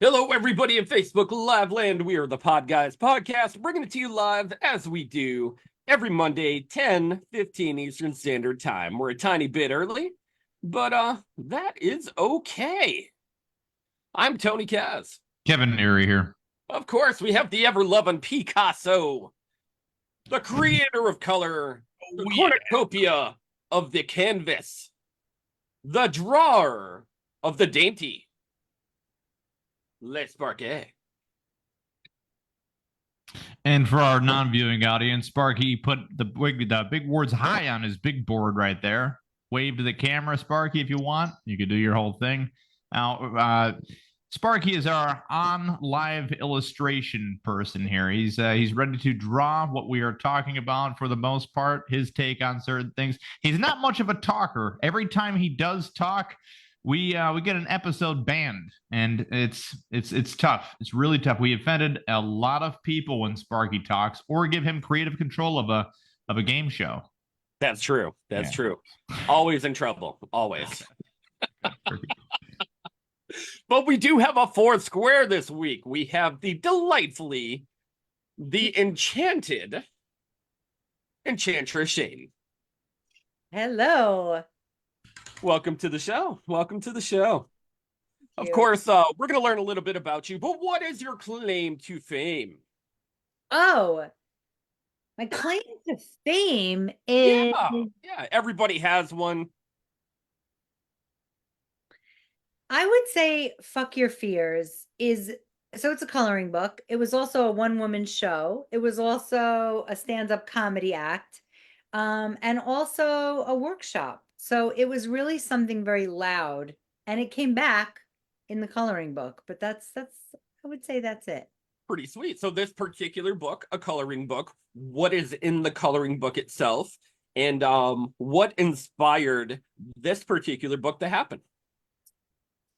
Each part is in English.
Hello, everybody in Facebook Live Land. We are the Podguyz Podcast, bringing it to you live as we do every Monday, 10:15 Eastern Standard Time. We're a tiny bit early, but that is okay. I'm Tony Kaz. Kevin Neary here. Of course, we have the ever-loving Picasso, the creator of color, the cornucopia of the canvas, the drawer of the dainty. Let's Sparky. And for our non-viewing audience, Sparky put the big words high on his big board right there. Wave to the camera, Sparky, if you want. You could do your whole thing. Now, Sparky is our on-live illustration person here. He's ready to draw what we are talking about for the most part, his take on certain things. He's not much of a talker. Every time he does talk, we get an episode banned, and it's tough. It's really tough. We offended a lot of people when Sparky talks, or give him creative control of a game show. That's true. That's true. Always in trouble. Always. But we do have a fourth square this week. We have the enchanted Enchantress Shane. Hello. Welcome to the show. Welcome to the show. Of course, we're going to learn a little bit about you, but what is your claim to fame? Oh, my claim to fame is... Yeah, everybody has one. I would say Fuck Your Fears so it's a coloring book. It was also a one-woman show. It was also a stand-up comedy act, and also a workshop. So it was really something very loud, and it came back in the coloring book. But that's I would say that's it. Pretty sweet. So this particular book, a coloring book, what is in the coloring book itself, and what inspired this particular book to happen?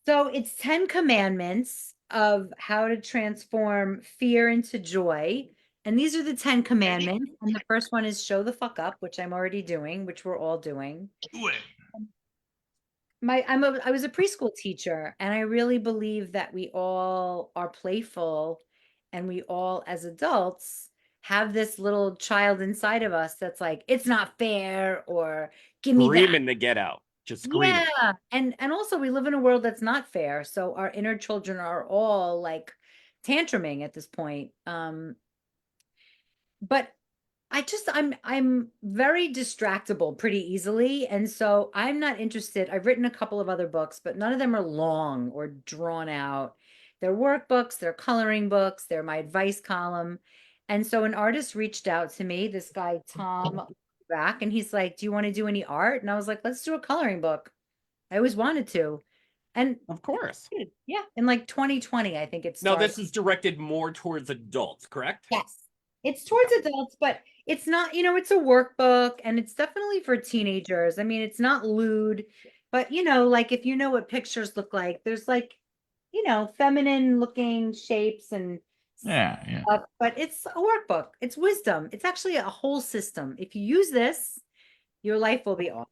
So it's 10 commandments of how to transform fear into joy. And these are the 10 commandments. And the first one is show the fuck up, which I'm already doing, which we're all doing. Do it. I was a preschool teacher, and I really believe that we all are playful, and we all, as adults, have this little child inside of us that's like, it's not fair, or give me that. Screaming to get out. Just screaming. Yeah. And also we live in a world that's not fair. So our inner children are all like tantruming at this point. But I'm very distractible pretty easily. And so I'm not interested. I've written a couple of other books, but none of them are long or drawn out. They're workbooks, they're coloring books, they're my advice column. And so an artist reached out to me, this guy, Tom, back, and he's like, do you want to do any art? And I was like, let's do a coloring book. I always wanted to. And of course. Yeah. In like 2020, I think it's. No, this is directed more towards adults, correct? Yes. It's towards adults, but it's not, it's a workbook, and it's definitely for teenagers. I mean, it's not lewd, but like if you know what pictures look like, there's like, feminine looking shapes and Yeah. But it's a workbook. It's wisdom. It's actually a whole system. If you use this, your life will be awesome.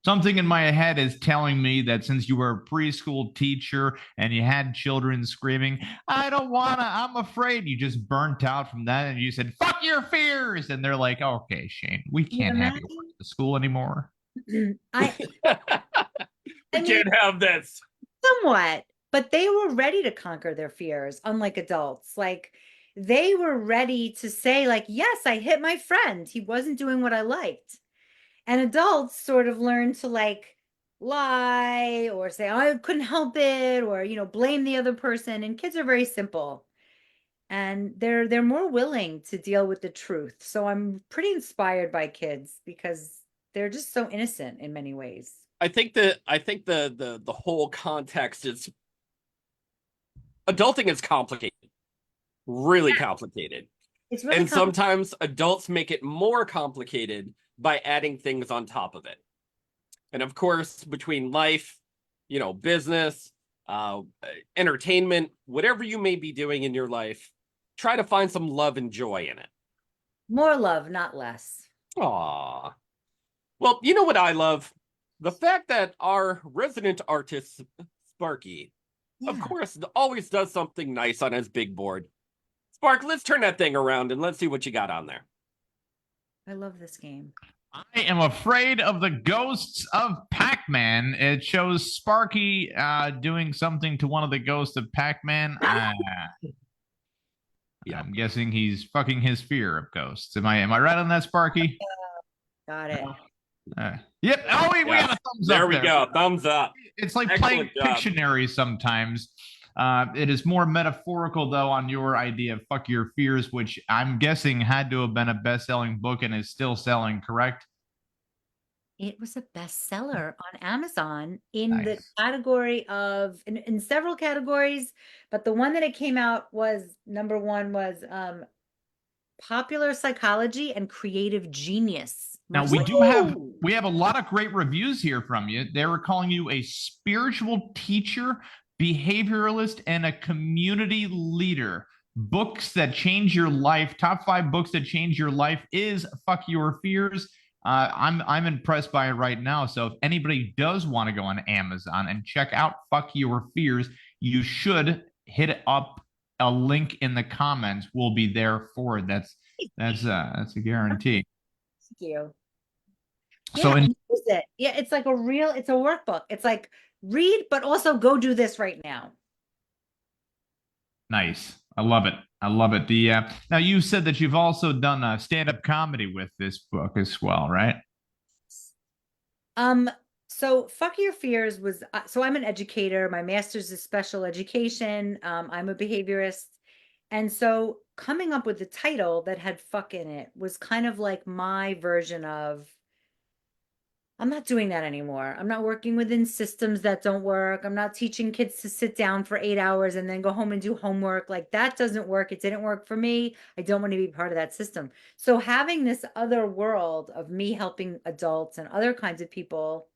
Something in my head is telling me that since you were a preschool teacher and you had children screaming, I don't wanna, I'm afraid, you just burnt out from that, and you said, fuck your fears. And they're like, okay, Shane, we can't have you work at the school anymore. We can't have this. Somewhat. But they were ready to conquer their fears, unlike adults. Like, they were ready to say, like, yes, I hit my friend. He wasn't doing what I liked. And adults sort of learn to like lie or say, oh, I couldn't help it, or, blame the other person. And kids are very simple. And they're more willing to deal with the truth. So I'm pretty inspired by kids because they're just so innocent in many ways. I think the whole context is adulting is complicated, really complicated. It's really and sometimes adults make it more complicated by adding things on top of it. And of course, between life, business, entertainment, whatever you may be doing in your life, try to find some love and joy in it. More love, not less. Aw. Well, you know what I love? The fact that our resident artist, Sparky, of Yeah. course, always does something nice on his big board. Spark, let's turn that thing around and let's see what you got on there. I love this game. I am afraid of the ghosts of Pac-Man. It shows Sparky doing something to one of the ghosts of Pac-Man. Yeah. I'm guessing he's fucking his fear of ghosts. Am I right on that, Sparky? Got it. Yep. Oh, we Yes. got a thumbs There up we there. go. Thumbs up. It's like Excellent playing job. Pictionary sometimes. It is more metaphorical, though, on your idea of Fuck Your Fears, which I'm guessing had to have been a best-selling book and is still selling, correct? It was a bestseller on Amazon in the Nice. category of in several categories, but the one that it came out was number one was popular psychology and creative genius. Now we have a lot of great reviews here from you. They were calling you a spiritual teacher, behavioralist, and a community leader. Books that change your life. Top 5 books that change your life is Fuck Your Fears. I'm impressed by it right now. So if anybody does want to go on Amazon and check out Fuck Your Fears, you should hit up a link in the comments. We'll be there for it. That's a guarantee. Thank you. So use it. Yeah, it's like it's a workbook. It's like read, but also go do this right now. Nice. I love it. I love it. Now you said that you've also done stand-up comedy with this book as well, right? So Fuck Your Fears was so I'm an educator. My master's is special education. I'm a behaviorist. And so coming up with the title that had fuck in it was kind of like my version of I'm not doing that anymore. I'm not working within systems that don't work. I'm not teaching kids to sit down for 8 hours and then go home and do homework. Like that doesn't work. It didn't work for me. I don't want to be part of that system. So having this other world of me helping adults and other kinds of people,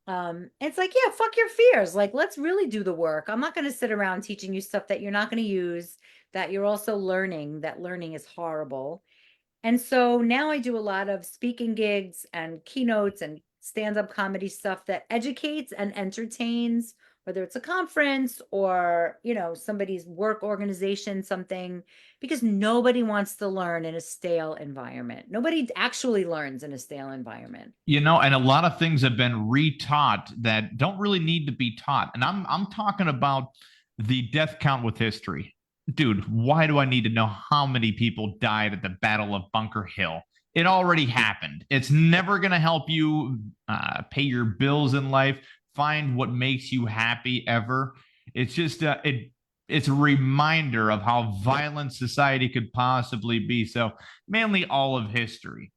it's like, yeah, fuck your fears. Like, let's really do the work. I'm not going to sit around teaching you stuff that you're not going to use, that you're also learning, that learning is horrible. And so now I do a lot of speaking gigs and keynotes and stand-up comedy stuff that educates and entertains, whether it's a conference or, somebody's work organization, something, because nobody wants to learn in a stale environment. Nobody actually learns in a stale environment. And a lot of things have been retaught that don't really need to be taught. And I'm talking about the death count with history. Dude, why do I need to know how many people died at the Battle of Bunker Hill? It already happened. It's never going to help you pay your bills in life, find what makes you happy ever. It's just it's a reminder of how violent society could possibly be. So mainly all of history.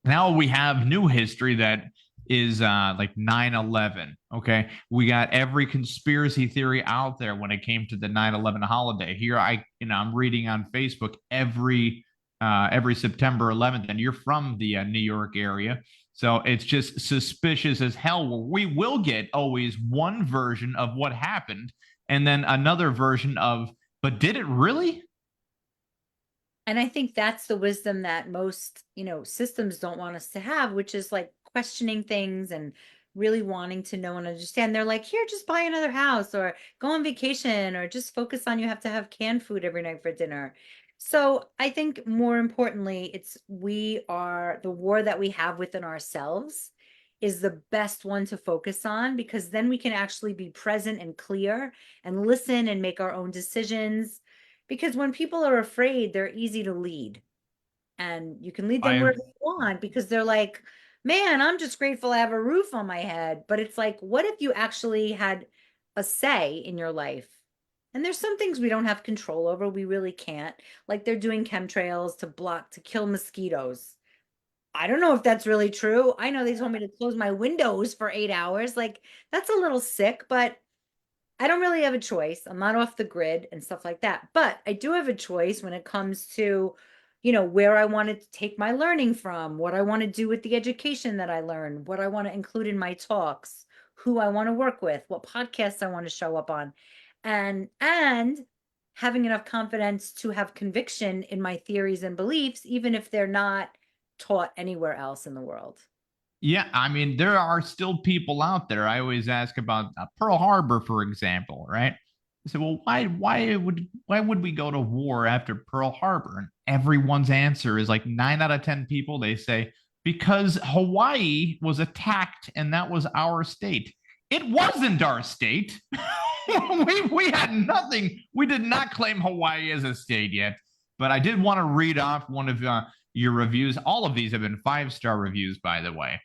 Now we have new history that is like 9/11. Okay, we got every conspiracy theory out there when it came to the 9/11 holiday. Here I'm reading on Facebook every September 11th, and you're from the New York area, so it's just suspicious as hell. We will get always one version of what happened and then another version of, but did it really? And I think that's the wisdom that most, systems don't want us to have, which is like questioning things and really wanting to know and understand. They're like, here, just buy another house or go on vacation or just focus on you have to have canned food every night for dinner. So I think more importantly, the war that we have within ourselves is the best one to focus on, because then we can actually be present and clear and listen and make our own decisions. Because when people are afraid, they're easy to lead. And you can lead them wherever you want because they're like, man, I'm just grateful I have a roof on my head. But it's like, what if you actually had a say in your life? And there's some things we don't have control over. We really can't. Like they're doing chemtrails to kill mosquitoes. I don't know if that's really true. I know they told me to close my windows for 8 hours. Like that's a little sick, but I don't really have a choice. I'm not off the grid and stuff like that. But I do have a choice when it comes to, where I want to take my learning from, what I want to do with the education that I learn, what I want to include in my talks, who I want to work with, what podcasts I want to show up on. And having enough confidence to have conviction in my theories and beliefs, even if they're not taught anywhere else in the world. Yeah, I mean, there are still people out there. I always ask about Pearl Harbor, for example, right? I said, well, why would we go to war after Pearl Harbor? And everyone's answer is like 9 out of 10 people. They say because Hawaii was attacked and that was our state. It wasn't our state. we had nothing. We did not claim Hawaii as a state yet. But I did want to read off one of your reviews. All of these have been 5-star reviews, by the way.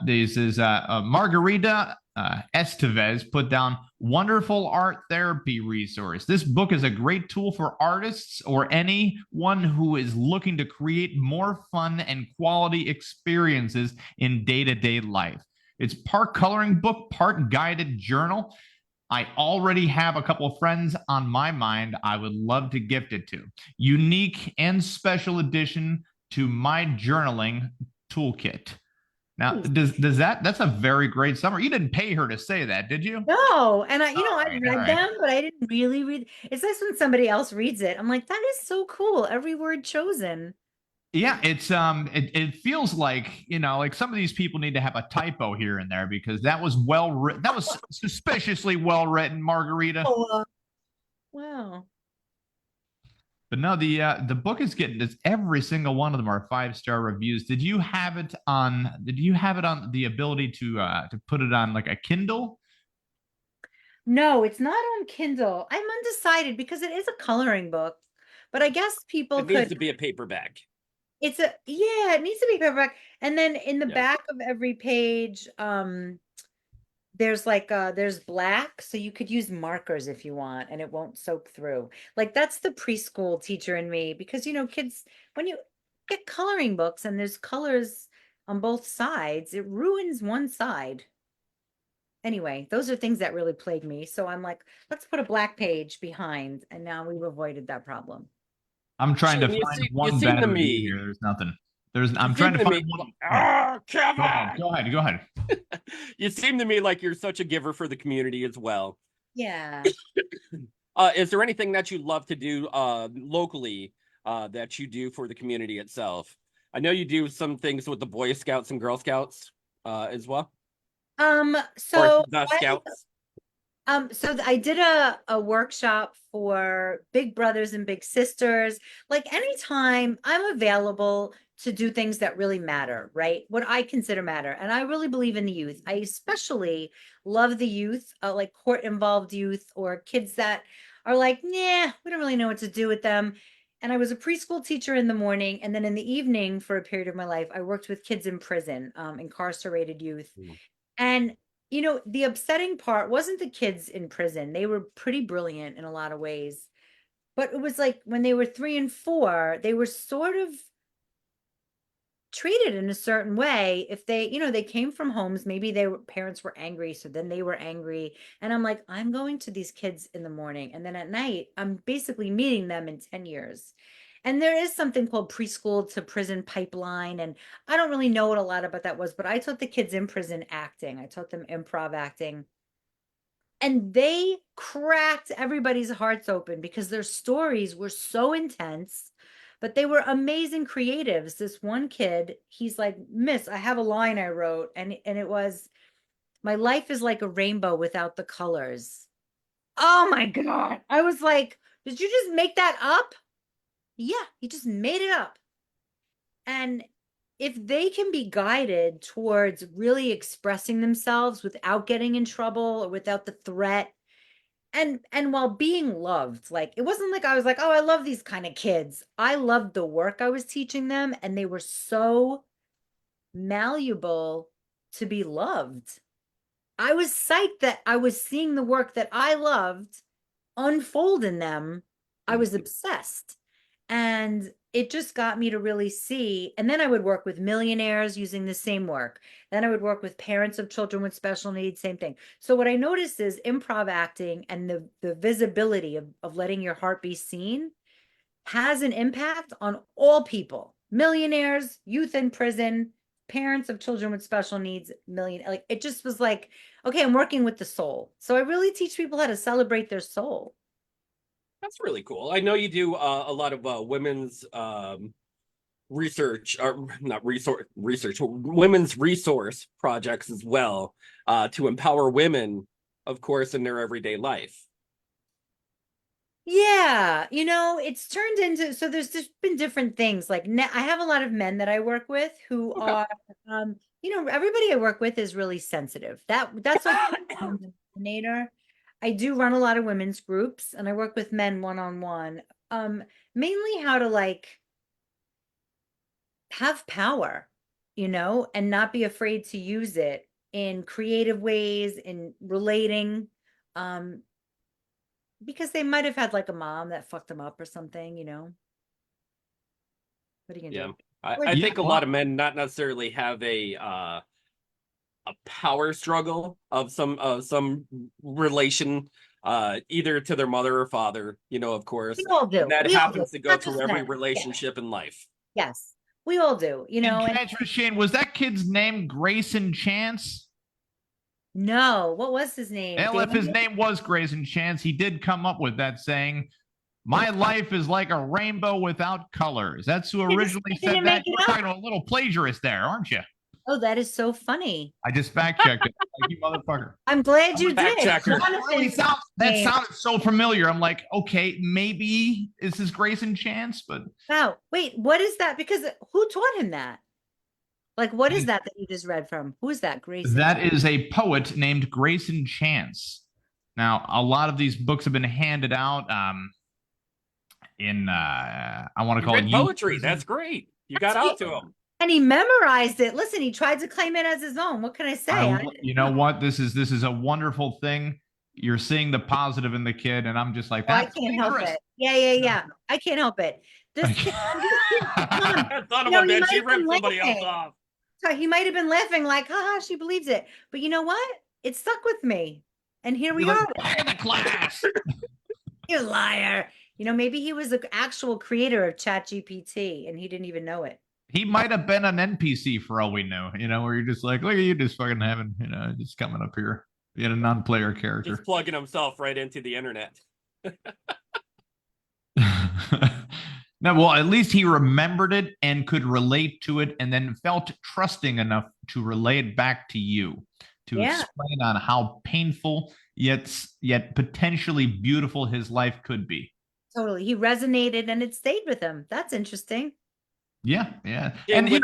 This is Margarita Estevez put down wonderful art therapy resource. This book is a great tool for artists or anyone who is looking to create more fun and quality experiences in day-to-day life. It's part coloring book, part guided journal. I already have a couple of friends on my mind I would love to gift it to. Unique and special addition to my journaling toolkit. Now, that's a very great summary. You didn't pay her to say that, did you? No, and I Right, read them, but I didn't really read. It's nice when somebody else reads it. I'm like, that is so cool. Every word chosen. Yeah, it feels like, like some of these people need to have a typo here and there because that was well written. That was suspiciously well written, Margarita. Oh, wow. But no, the book is getting this. Every single one of them are 5-star reviews. Did you have it on? Did you have it on the ability to put it on like a Kindle? No, it's not on Kindle. I'm undecided because it is a coloring book, but I guess people It needs could. to be a paperback. It needs to be paperback. And then in the Yeah. back of every page, there's black, so you could use markers if you want, and it won't soak through. Like that's the preschool teacher in me, because kids, when you get coloring books and there's colors on both sides, it ruins one side. Anyway, those are things that really plague me. So I'm like, let's put a black page behind, and now we've avoided that problem. I'm trying to Shane, find you one seem bad to review me. here. There's nothing. I'm You trying seem to to find me. one. Yeah. Kevin! Go ahead. Go ahead. You seem to me like you're such a giver for the community as well. Yeah. Is there anything that you love to do locally that you do for the community itself? I know you do some things with the Boy Scouts and Girl Scouts as well, or So the Scouts. I did a workshop for big brothers and big sisters. Like anytime I'm available to do things that really matter, right? What I consider matter. And I really believe in the youth. I especially love the youth, like court involved youth or kids that are like, nah, we don't really know what to do with them. And I was a preschool teacher in the morning. And then in the evening, for a period of my life, I worked with kids in prison, incarcerated youth. Mm. And the upsetting part wasn't the kids in prison. They were pretty brilliant in a lot of ways. But it was like when they were 3 and 4, they were sort of treated in a certain way. If they came from homes, maybe parents were angry, so then they were angry. And I'm like, I'm going to these kids in the morning, and then at night, I'm basically meeting them in 10 years. And there is something called preschool to prison pipeline. And I don't really know what a lot about that was, but I taught the kids in prison acting. I taught them improv acting. And they cracked everybody's hearts open because their stories were so intense, but they were amazing creatives. This one kid, he's like, Miss, I have a line I wrote, and it was, my life is like a rainbow without the colors. Oh my God. I was like, did you just make that up? Yeah, he just made it up. And if they can be guided towards really expressing themselves without getting in trouble or without the threat, and while being loved, like it wasn't like I was like, oh, I love these kind of kids. I loved the work I was teaching them, and they were so malleable to be loved. I was psyched that I was seeing the work that I loved unfold in them. I was obsessed. And it just got me to really see. And then I would work with millionaires using the same work. Then I would work with parents of children with special needs, same thing. So what I noticed is improv acting and the visibility of letting your heart be seen has an impact on all people, millionaires, youth in prison, parents of children with special needs, like it just was like, okay, I'm working with the soul. So I really teach people how to celebrate their soul. That's really cool. I know you do a lot of women's research, or not research, women's resource projects as well, to empower women, of course, in their everyday life. Yeah, it's turned into, so there's just been different things. Like I have a lot of men that I work with who Okay. are, everybody I work with is really sensitive. That's like I'm the coordinator. I do run a lot of women's groups and I work with men one-on-one. Mainly how to like have power, and not be afraid to use it in creative ways, in relating. Because they might have had like a mom that fucked them up or something. What are you gonna Yeah. do? I think a lot of men not necessarily have a power struggle of some relation, either to their mother or father, of course. We all do. And that We all do. happens to go Not through just every men. Yeah. relationship in life. Yes. We all do, And can I ask you, Shane, was that kid's name Grayson Chance? No, what was his name? Well, if his Daniel? name was Grayson Chance, he did come up with that saying, "My life is like a rainbow without colors." That's who originally said that. You're talking to a little plagiarist there, aren't you? Oh, that is so funny. I just fact checked it. Like, you motherfucker. I'm glad you fact did. checker. That sounded so familiar. I'm like, okay, maybe this is Grayson Chance, but Wow. Wait, what is that? Because who taught him that? Like, what is that you just read from? Who is that, Grayson? that is a poet named Grayson Chance. Now, a lot of these books have been handed out in I want to call it poetry. That's great. You got out to him. And he memorized it. Listen, he tried to claim it as his own. What can I say? You know what? This is a wonderful thing. You're seeing the positive in the kid, and I'm just like, I can't help it. Yeah. I can't help it. This kid, son of a bitch, she ripped somebody else off. So he might have been laughing like, haha, she believes it. But you know what? It stuck with me. And here we are. In the class. You liar. Maybe he was the actual creator of ChatGPT and he didn't even know it. He might have been an NPC for all we know, where you're just like, look at you just fucking having, just coming up here. You had a non-player character. Just plugging himself right into the internet. No, well, at least he remembered it and could relate to it and then felt trusting enough to relay it back to you to explain on how painful yet potentially beautiful his life could be. Totally. He resonated and it stayed with him. That's interesting. Yeah. And with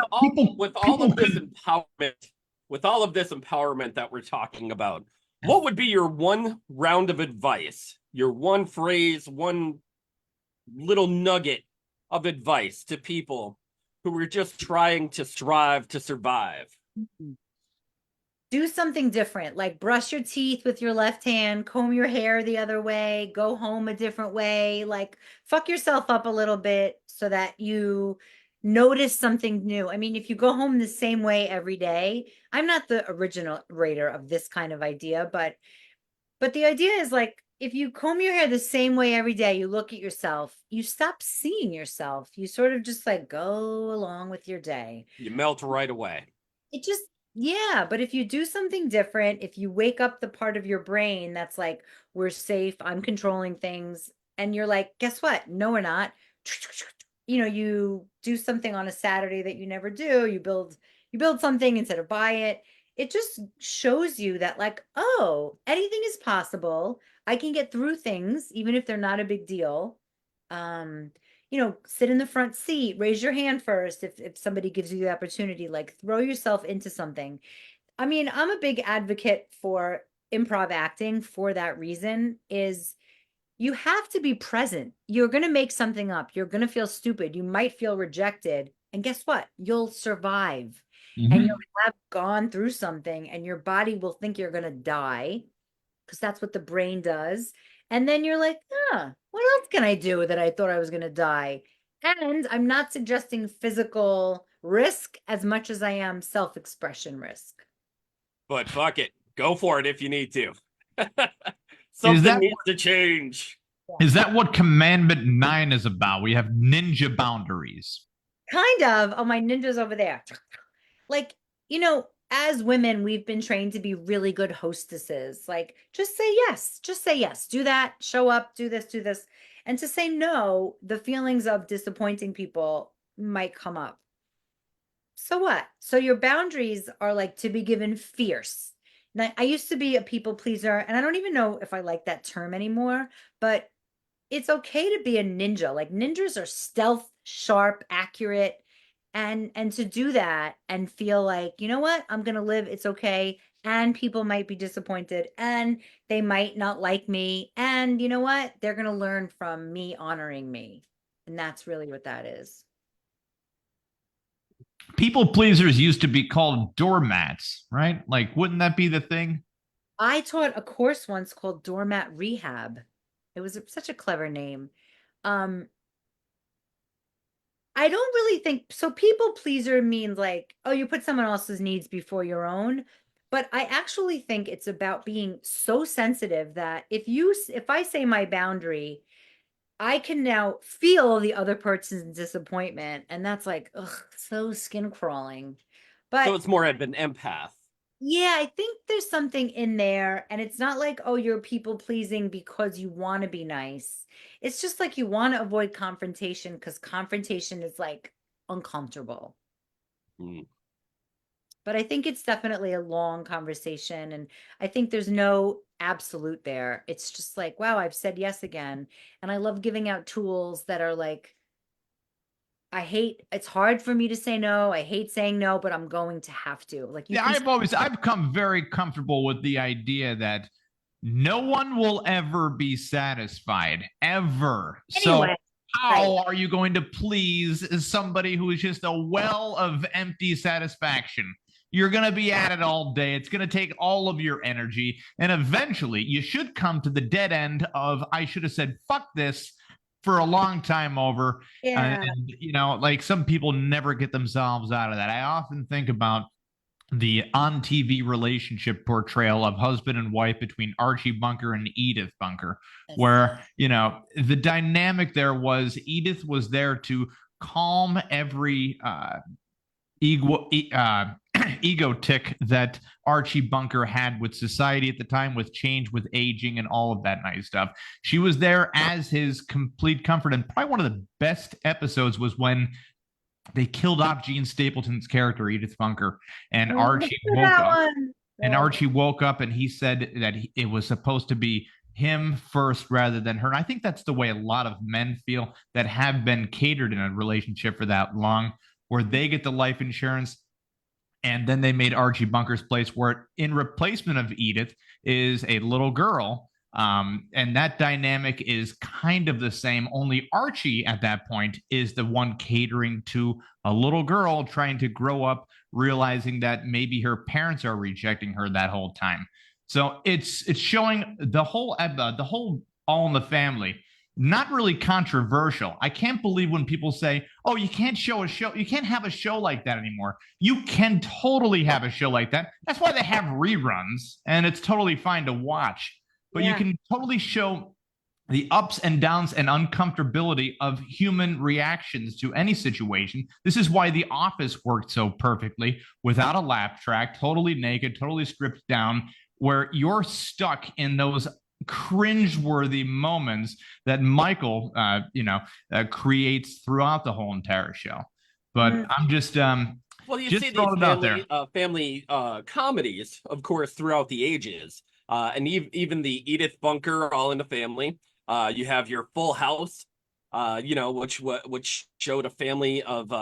all of this empowerment that we're talking about, what would be your one round of advice, your one phrase, one little nugget of advice to people who are just trying to strive to survive? Do something different, like brush your teeth with your left hand, comb your hair the other way, go home a different way, like fuck yourself up a little bit so that you notice something new. I mean, if you go home the same way every day, I'm not the originator of this kind of idea, but the idea is like, if you comb your hair the same way every day, you look at yourself, you stop seeing yourself. You sort of just like go along with your day. You melt right away. It just, yeah. But if you do something different, if you wake up the part of your brain that's like, we're safe, I'm controlling things, and you're like, guess what? No, we're not. You do something on a Saturday that you never do. You build something instead of buy it. It just shows you that like, oh, anything is possible. I can get through things, even if they're not a big deal. Sit in the front seat, raise your hand first. If somebody gives you the opportunity, like throw yourself into something. I mean, I'm a big advocate for improv acting for that reason. Is you have to be present. You're going to make something up. You're going to feel stupid. You might feel rejected. And guess what? You'll survive. Mm-hmm. And you'll have gone through something and your body will think you're going to die because that's what the brain does. And then you're like, what else can I do that I thought I was going to die? And I'm not suggesting physical risk as much as I am self-expression risk. But fuck it. Go for it if you need to. Something needs to change. Is that what Commandment 9 is about? We have ninja boundaries. Kind of. Oh, my ninja's over there. Like, as women, we've been trained to be really good hostesses. Like, just say yes. Just say yes. Do that. Show up. Do this. Do this. And to say no, the feelings of disappointing people might come up. So what? So your boundaries are like to be given fierce. Now, I used to be a people pleaser, and I don't even know if I like that term anymore, but it's okay to be a ninja. Like ninjas are stealth, sharp, accurate. And to do that and feel like, you know what, I'm gonna live, it's okay. And people might be disappointed and they might not like me. And you know what? They're gonna learn from me honoring me. And that's really what that is. People pleasers used to be called doormats, right? Like, wouldn't that be the thing? I taught a course once called Doormat Rehab. It was such a clever name. Um, I don't really think so. People pleaser means like, oh, you put someone else's needs before your own. But I actually think it's about being so sensitive that if I say my boundary, I can now feel the other person's disappointment. And that's like, ugh, so skin crawling. So But it's more of an empath. yeah, I think there's something in there. And it's not like, oh, you're people pleasing because you want to be nice. It's just like you want to avoid confrontation because confrontation is like uncomfortable. Mm. But I think it's definitely a long conversation. And I think there's no absolute there. It's just like, wow, I've said yes again. And I love giving out tools that are like, it's hard for me to say no. I hate saying no, but I'm going to have to. Like you Yeah, can, I've come very comfortable with the idea that no one will ever be satisfied, ever. So anyway, right. how are you going to please somebody who is just a well of empty satisfaction? You're going to be at it all day. It's going to take all of your energy. And eventually, you should come to the dead end of, I should have said, fuck this for a long time over. Yeah. Like some people never get themselves out of that. I often think about the on TV relationship portrayal of husband and wife between Archie Bunker and Edith Bunker, where, the dynamic there was Edith was there to calm every ego, ego tick that Archie Bunker had with society at the time, with change, with aging, and all of that nice stuff. She was there as his complete comfort. And probably one of the best episodes was when they killed off Gene Stapleton's character, Edith Bunker, and Archie woke up. And Archie woke up and he said that it was supposed to be him first rather than her. And I think that's the way a lot of men feel that have been catered in a relationship for that long, where they get the life insurance. And then they made Archie Bunker's place, where in replacement of Edith is a little girl. And that dynamic is kind of the same, only Archie at that point is the one catering to a little girl trying to grow up, realizing that maybe her parents are rejecting her that whole time. So it's showing the whole All in the Family, not really controversial. I can't believe when people say, oh, you can't have a show like that anymore. You can totally have a show like that. That's why they have reruns, and it's totally fine to watch. But you can totally show the ups and downs and uncomfortability of human reactions to any situation. This is why The Office worked so perfectly, without a laugh track, totally naked, totally stripped down, where you're stuck in those cringeworthy moments that Michael, creates throughout the whole entire show. But I'm just, well, you just see these family comedies, of course, throughout the ages. And even the Edith Bunker, All in the Family. You have your Full House, which showed a family of,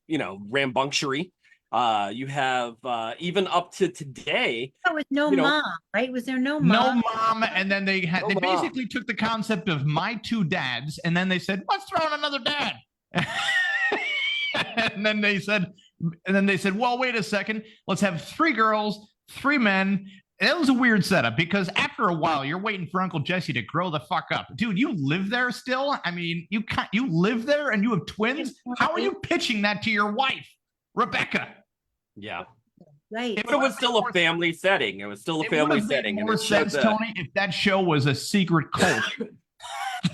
rambunctious. You have even up to today. With no mom, right? Was there no mom? No mom, and then they basically took the concept of my two dads, and then they said, let's throw in another dad. and then they said, well, wait a second, let's have 3 girls, 3 men. That was a weird setup, because after a while, you're waiting for Uncle Jesse to grow the fuck up. Dude, you live there still? I mean, you live there and you have twins? How are you pitching that to your wife, Rebecca? Yeah. Right. But it was still a family setting. It was still a family setting. It would make more sense, Tony, if that show was a secret cult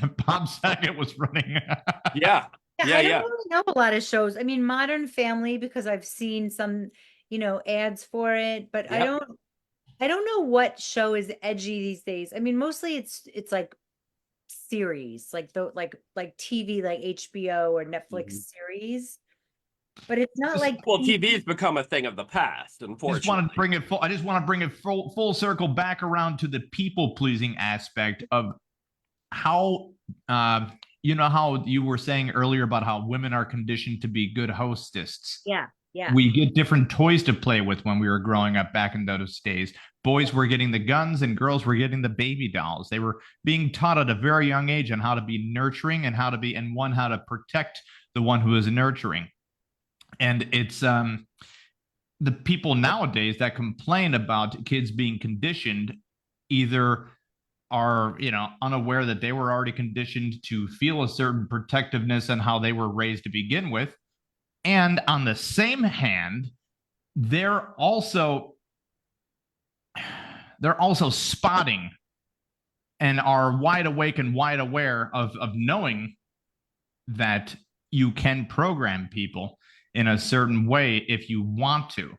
that Bob Saget was running. Yeah. I don't really know a lot of shows. I mean, Modern Family, because I've seen some, ads for it, but Yep. I don't know what show is edgy these days. I mean, mostly it's like series, like TV, like HBO or Netflix series. But it's not like Well, TV's become a thing of the past, unfortunately. I just want to bring it full circle back around to the people pleasing aspect of how how you were saying earlier about how women are conditioned to be good hostesses. Yeah. We get different toys to play with when we were growing up back in those days. Boys were getting the guns and girls were getting the baby dolls. They were being taught at a very young age on how to be nurturing and how to protect the one who is nurturing. And it's the people nowadays that complain about kids being conditioned either are unaware that they were already conditioned to feel a certain protectiveness and how they were raised to begin with, and on the same hand they're also spotting and are wide awake and wide aware of knowing that you can program people in a certain way if you want to.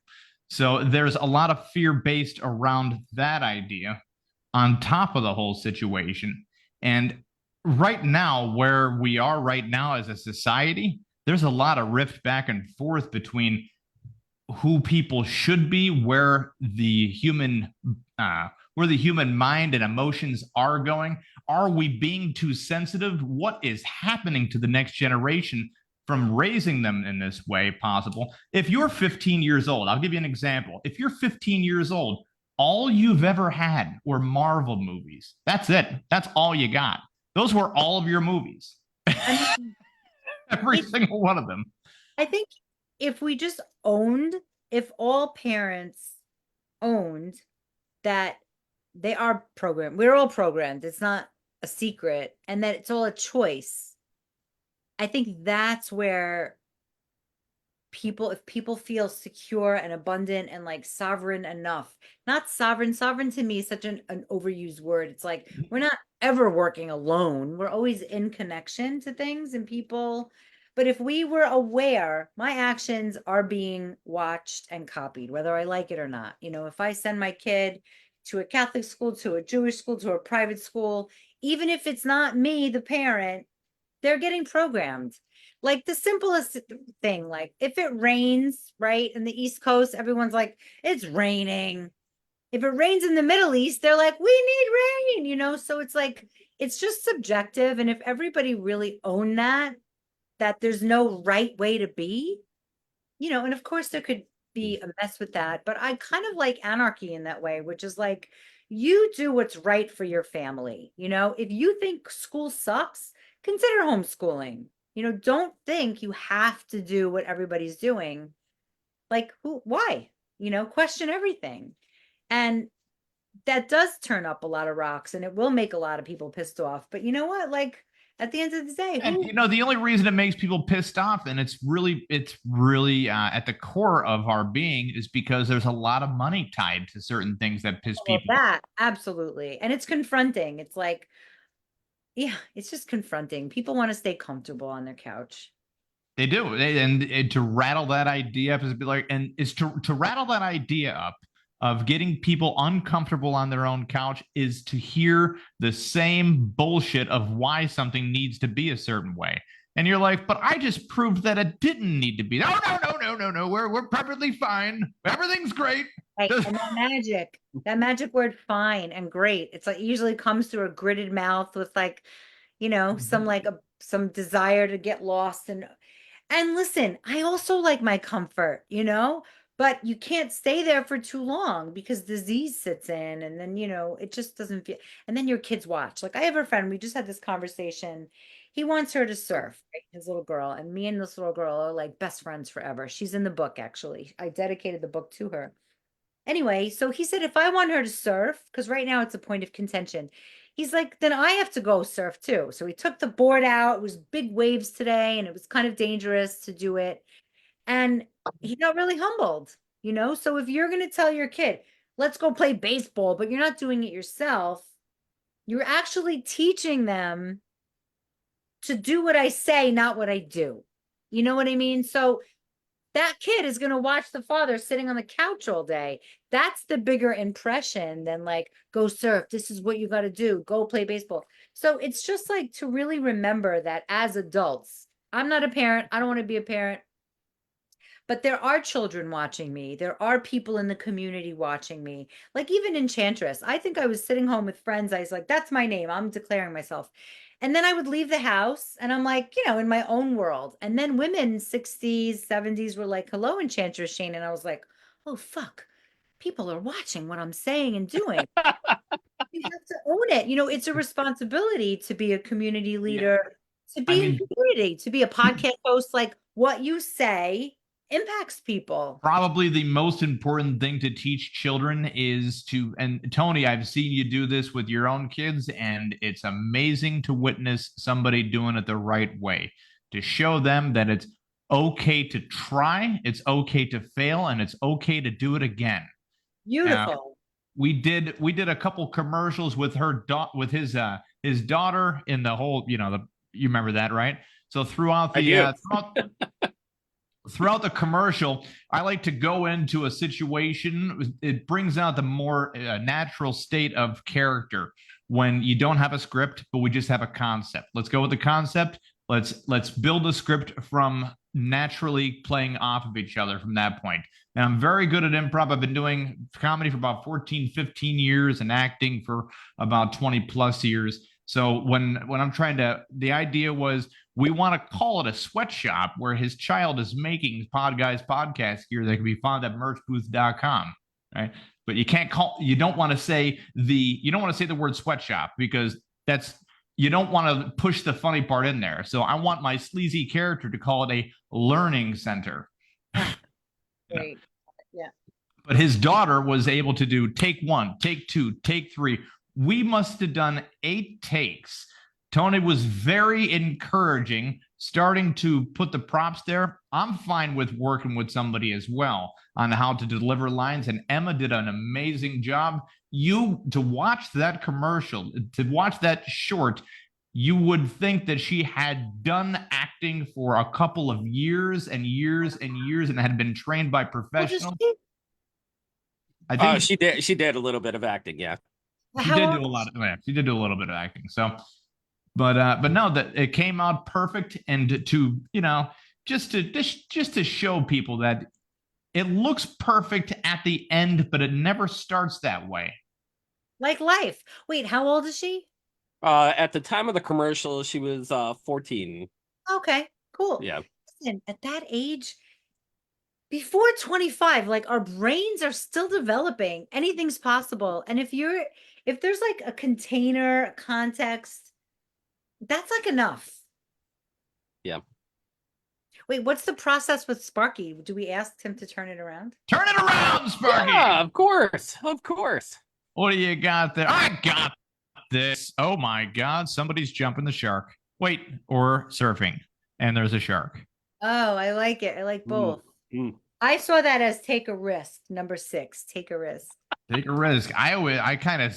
So there's a lot of fear based around that idea on top of the whole situation. And right now, where we are right now as a society, there's a lot of rift back and forth between who people should be, where the human mind and emotions are going. Are we being too sensitive? What is happening to the next generation from raising them in this way possible? If you're 15 years old, I'll give you an example. If you're 15 years old, all you've ever had were Marvel movies. That's it. That's all you got. Those were all of your movies. Every single one of them. I think if all parents owned that they are programmed, we're all programmed. It's not a secret, and that it's all a choice. I think that's where if people feel secure and abundant and like sovereign enough, not sovereign to me is such an overused word. It's like we're not ever working alone, we're always in connection to things and people. But if we were aware, my actions are being watched and copied, whether I like it or not. If I send my kid to a Catholic school, to a Jewish school, to a private school, even if it's not me, the parent, they're getting programmed. Like the simplest thing, like if it rains, right, in the East Coast, everyone's like, it's raining. If it rains in the Middle East, they're like, we need rain, so it's like, it's just subjective. And if everybody really owned that there's no right way to be, and of course there could be a mess with that, but I kind of like anarchy in that way, which is like, you do what's right for your family. If you think school sucks, consider homeschooling. Don't think you have to do what everybody's doing. Like, why? Question everything. And that does turn up a lot of rocks, and it will make a lot of people pissed off. But you know what? Like, at the end of the day, and the only reason it makes people pissed off, and it's really at the core of our being, is because there's a lot of money tied to certain things that piss people off. That absolutely. And it's confronting. It's like, yeah, it's just confronting. People want to stay comfortable on their couch. They do. And to rattle that idea up is to rattle that idea up of getting people uncomfortable on their own couch is to hear the same bullshit of why something needs to be a certain way. And you're like, but I just proved that it didn't need to be. No. We're perfectly fine. Everything's great. Right. And that magic word, fine and great. It's like, it usually comes through a gritted mouth with like, some desire to get lost. And listen, I also like my comfort, but you can't stay there for too long because disease sits in, and then, it just doesn't feel, and then your kids watch. Like, I have a friend, we just had this conversation. He wants her to surf, right? His little girl, and me and this little girl are like best friends forever. She's in the book, actually. I dedicated the book to her. Anyway, so he said, if I want her to surf, because right now it's a point of contention, he's like, then I have to go surf too. So he took the board out. It was big waves today, and it was kind of dangerous to do it. And he got really humbled, So if you're going to tell your kid, let's go play baseball, but you're not doing it yourself, you're actually teaching them to do what I say, not what I do. You know what I mean? So that kid is going to watch the father sitting on the couch all day. That's the bigger impression than like, go surf. This is what you got to do. Go play baseball. So it's just like to really remember that as adults, I'm not a parent. I don't want to be a parent. but there are children watching me. There are people in the community watching me. Like even Enchantress, I think I was sitting home with friends. I was like, that's my name. I'm declaring myself. And then I would leave the house and I'm like, in my own world. And then women 60s, 70s were like, hello, Enchantress Shane. And I was like, oh, fuck. People are watching what I'm saying and doing. You have to own it. It's a responsibility to be a community leader, to be in community, to be a podcast host. Like what you say impacts people. Probably the most important thing to teach children is and Tony, I've seen you do this with your own kids, and it's amazing to witness somebody doing it the right way, to show them that it's okay to try, it's okay to fail, and it's okay to do it again. Beautiful. We did a couple commercials with with his daughter in the whole, you remember that, right? So throughout the throughout the commercial, I like to go into a situation. It brings out the more natural state of character when you don't have a script, but we just have a concept. Let's go with the concept. Let's build a script from naturally playing off of each other from that point. And I'm very good at improv. I've been doing comedy for about 14, 15 years and acting for about 20 plus years. So when I'm the idea was we want to call it a sweatshop where his child is making Podguyz Podcast gear that can be found at merchbooth.com, right? But you don't want to say the word sweatshop because you don't want to push the funny part in there. So I want my sleazy character to call it a learning center. Great. Yeah. But his daughter was able to do take 1, take 2, take 3. We must have done 8 takes. Tony was very encouraging, starting to put the props there. I'm fine with working with somebody as well on how to deliver lines, and Emma did an amazing job. To watch that commercial, to watch that short, you would think that she had done acting for a couple of years and years and years and had been trained by professionals. I think she did a little bit of acting, yeah. She did do a little bit of acting. So, but no, that it came out perfect, and to just to show people that it looks perfect at the end, but it never starts that way. Like life. Wait, how old is she? At the time of the commercial, she was 14. Okay, cool. Yeah. Listen, at that age, before 25, like our brains are still developing. Anything's possible. And if there's like a container, a context, that's like enough. Yeah. Wait, what's the process with Sparky? Do we ask him to turn it around? Turn it around, Sparky. Yeah, of course. Of course. What do you got there? I got this. Oh my God, somebody's jumping the shark. Wait, or surfing. And there's a shark. Oh, I like it. I like both. Mm. I saw that as take a risk. Number 6, take a risk. Take a risk. I kind of,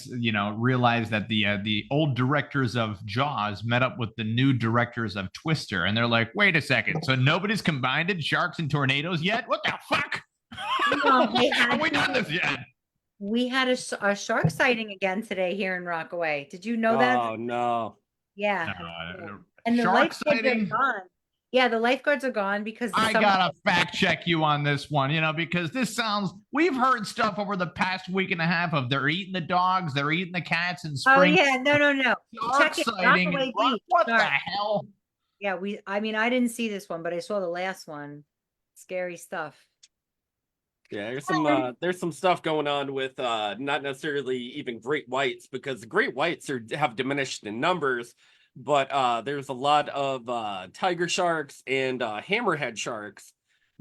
realized that the old directors of Jaws met up with the new directors of Twister, and they're like, wait a second. So nobody's combined sharks and tornadoes yet? What the fuck? Have we done this yet? We had a shark sighting again today here in Rockaway. Did you know that? Oh, no. Yeah. And the shark sighting? Gone. Yeah, the lifeguards are gone because I gotta fact check you on this one, because we've heard stuff over the past week and a half of they're eating the dogs, they're eating the cats in spring. Oh yeah, no. Shark sighting. What the hell? Yeah, I didn't see this one, but I saw the last one. Scary stuff. Yeah, there's some stuff going on with not necessarily even great whites, because the great whites have diminished in numbers. But there's a lot of tiger sharks and hammerhead sharks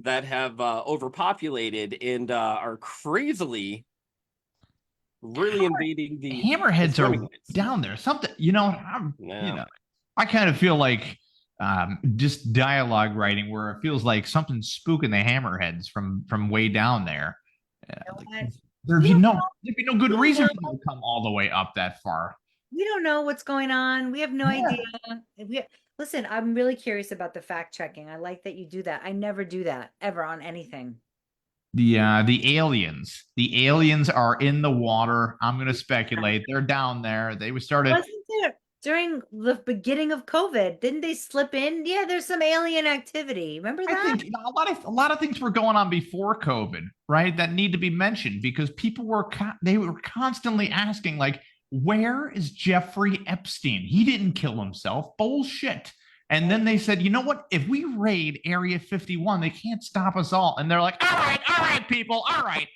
that have overpopulated and are crazily really invading the hammerheads are down there. Something, I kind of feel like just dialogue writing where it feels like something's spooking the hammerheads from way down there. There'd be no good reason for them to come all the way up that far. We don't know what's going on. We have no idea. Listen, I'm really curious about the fact checking. I like that you do that. I never do that ever on anything. The aliens. The aliens are in the water. I'm going to speculate. They're down there. They started. during the beginning of COVID. Didn't they slip in? Yeah, there's some alien activity. Remember I that? think a lot of things were going on before COVID, right? That need to be mentioned because people were they were constantly asking, like, where is Jeffrey Epstein? He didn't kill himself. Bullshit. And then they said, you know what? If we raid Area 51, they can't stop us all. And they're like, all right, people, all right.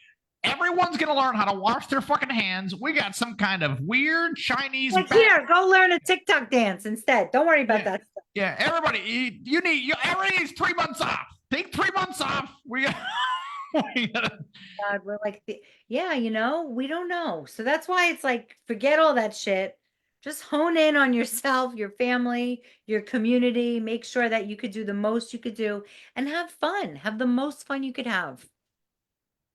Everyone's going to learn how to wash their fucking hands. We got some kind of weird Chinese. Like, here, go learn a TikTok dance instead. Don't worry about that stuff. Yeah, everybody, everybody needs 3 months off. Take 3 months off. God, we're like, yeah, we don't know. So that's why it's like, forget all that shit. Just hone in on yourself, your family, your community. Make sure that you could do the most you could do and have fun. Have the most fun you could have.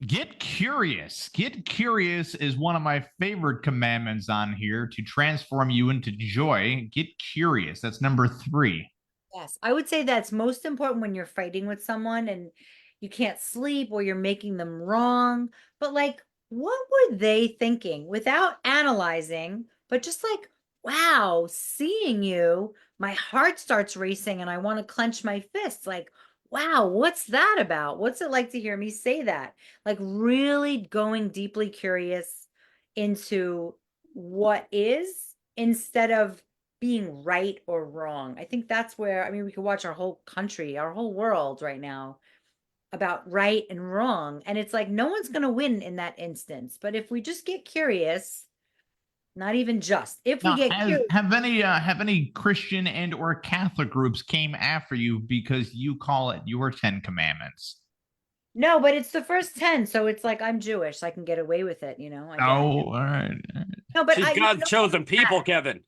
Get curious. Get curious is one of my favorite commandments on here to transform you into joy. Get curious. That's number 3. Yes, I would say that's most important when you're fighting with someone and you can't sleep or you're making them wrong. But like, what were they thinking without analyzing, but just like, wow, seeing you, my heart starts racing and I want to clench my fists. Like, wow, what's that about? What's it like to hear me say that? Like, really going deeply curious into what is instead of being right or wrong. I think that's where, I mean, we could watch our whole country, our whole world right now about right and wrong. And it's like, no one's going to win in that instance. But if we just get curious, not even just, if we get curious. Have any Christian and or Catholic groups came after you because you call it your 10 commandments? No, but it's the first 10. So it's like, I'm Jewish, so I can get away with it, All right. No, but she's God's chosen people, Kevin.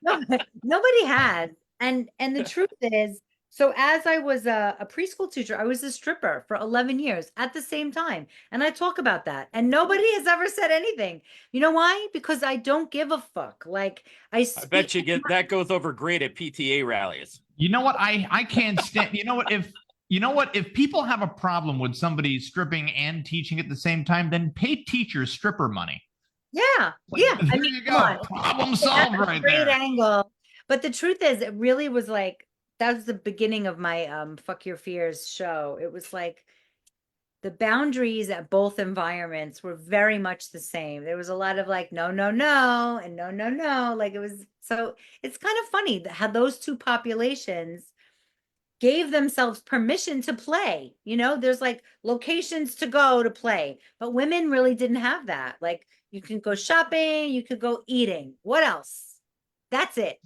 Nobody has. And the truth is, so as I was a preschool teacher, I was a stripper for 11 years at the same time. And I talk about that. And nobody has ever said anything. You know why? Because I don't give a fuck. Like, I bet you that goes over great at PTA rallies. You know what? I can't stand, if people have a problem with somebody stripping and teaching at the same time, then pay teachers stripper money. Yeah. Yeah. There you go. Problem solved right there. Great angle. But the truth is, it really was like, that was the beginning of my Fuck Your Fears show. It was like the boundaries at both environments were very much the same. There was a lot of like, no, no, no, and no, no, no. Like, it was, so it's kind of funny how those two populations gave themselves permission to play. There's like locations to go to play, but women really didn't have that. Like, you can go shopping, you could go eating. What else? That's it.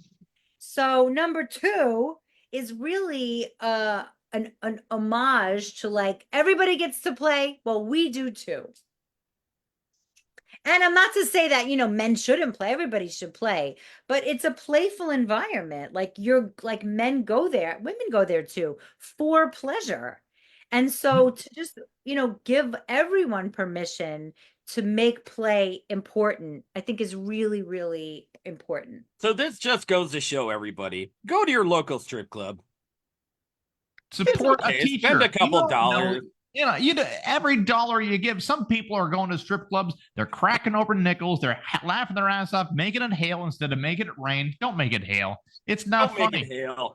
So number 2 is really an homage to like, everybody gets to play. Well, we do too. And I'm not to say that, men shouldn't play. Everybody should play, but it's a playful environment. Like, men go there, women go there too for pleasure. And so to just, give everyone permission to make play important, I think is really, really important. So this just goes to show everybody, go to your local strip club. Support a teacher. Spend a couple dollars. Every dollar you give, some people are going to strip clubs. They're cracking open nickels. They're laughing their ass off, making it hail instead of making it rain. Don't make it hail. It's not funny. Make it hail.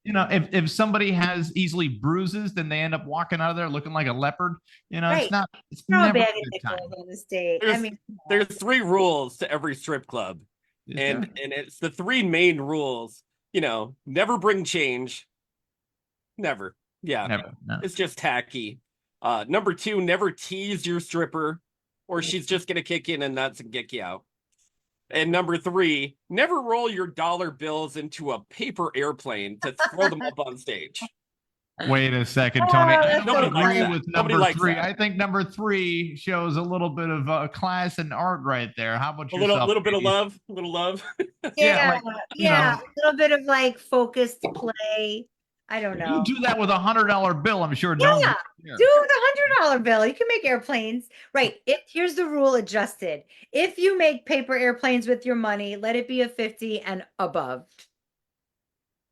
If somebody has easily bruises, then they end up walking out of there looking like a leopard. Right. It's never a good time. time. On the state. There's 3 rules to every strip club. And it's the 3 main rules. Never bring change. Never. Yeah. Never, no. It's just tacky. Number 2, never tease your stripper, or she's just gonna kick you in the nuts and kick you out. And number 3, never roll your dollar bills into a paper airplane to throw them up on stage. Wait a second, Tony. I don't agree with number 3. That. I think number 3 shows a little bit of class and art right there. How about yourself? A little bit of love, a little love. Yeah, a little bit of like focused play. I don't know. You do that with $100 bill, I'm sure. Yeah, do the $100 bill. You can make airplanes. Right. Here's the rule adjusted. If you make paper airplanes with your money, let it be a 50 and above.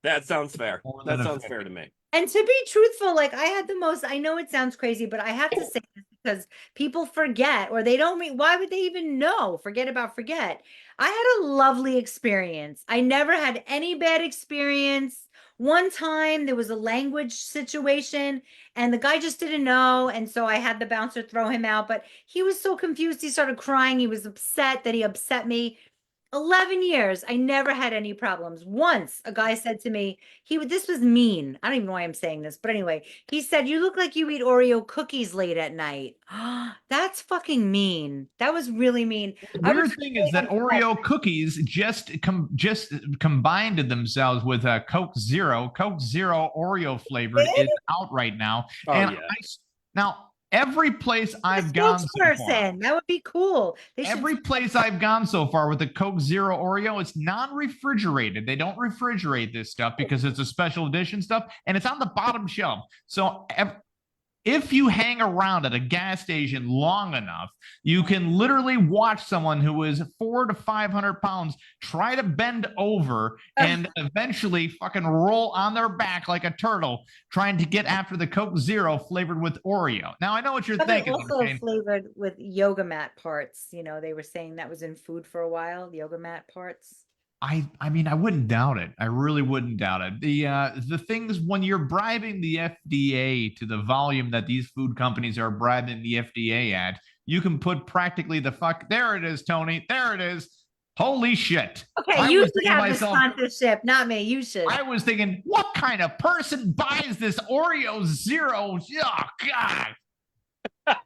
That sounds fair. That sounds fair to me. And to be truthful, like, I had the most, I know it sounds crazy, but I have to say this because people forget or they don't why would they even know? Forget about forget. I had a lovely experience. I never had any bad experience. One time there was a language situation and the guy just didn't know. And so I had the bouncer throw him out, but he was so confused. He started crying. He was upset that he upset me. 11 years, I never had any problems. Once a guy said to me, this was mean. I don't even know why I'm saying this, but anyway, he said, "You look like you eat Oreo cookies late at night." That's fucking mean. That was really mean. The weird thing is that Oreo cookies just combined themselves with a Coke Zero. Coke Zero Oreo flavored is out right now. Oh, and yeah. Now, every place I've gone so far, that would be cool. Every place I've gone so far with the Coke Zero Oreo, it's non-refrigerated. They don't refrigerate this stuff because it's a special edition stuff, and it's on the bottom shelf. So if you hang around at a gas station long enough, you can literally watch someone who is 400 to 500 pounds try to bend over and eventually fucking roll on their back like a turtle trying to get after the Coke Zero flavored with Oreo. Now, I know what you're thinking. Also flavored with yoga mat parts. You know, they were saying that was in food for a while, yoga mat parts. I mean, I wouldn't doubt it. I really wouldn't doubt it. The things when you're bribing the FDA to the volume that these food companies are bribing the FDA at, you can put practically there it is, Tony. There it is. Holy shit. Okay, you should have the sponsorship, not me. You should. I was thinking, what kind of person buys this Oreo Zero? Oh, God.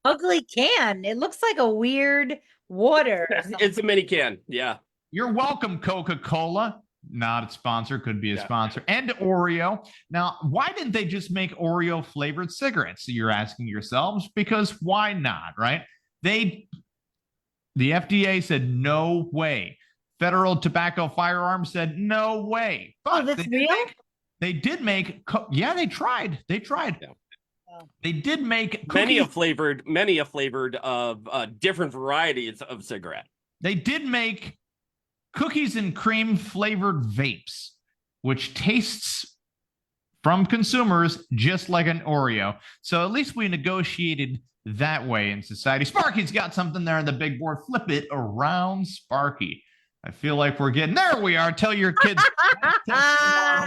Ugly can. It looks like a weird water. It's a mini can. Yeah. You're welcome, Coca-Cola. Not a sponsor, could be a sponsor. And Oreo. Now, why didn't they just make Oreo flavored cigarettes? So you're asking yourselves, because why not, right? The FDA said no way. Federal Tobacco Firearms said no way. But that's real? They did make, they tried. Yeah. They did make many a flavored of different varieties of cigarette. They did make cookies and cream flavored vapes, which tastes from consumers just like an Oreo. So at least we negotiated that way in society. Sparky's got something there on the big board. Flip it around, Sparky. I feel like we're getting there. We are. Tell your kids,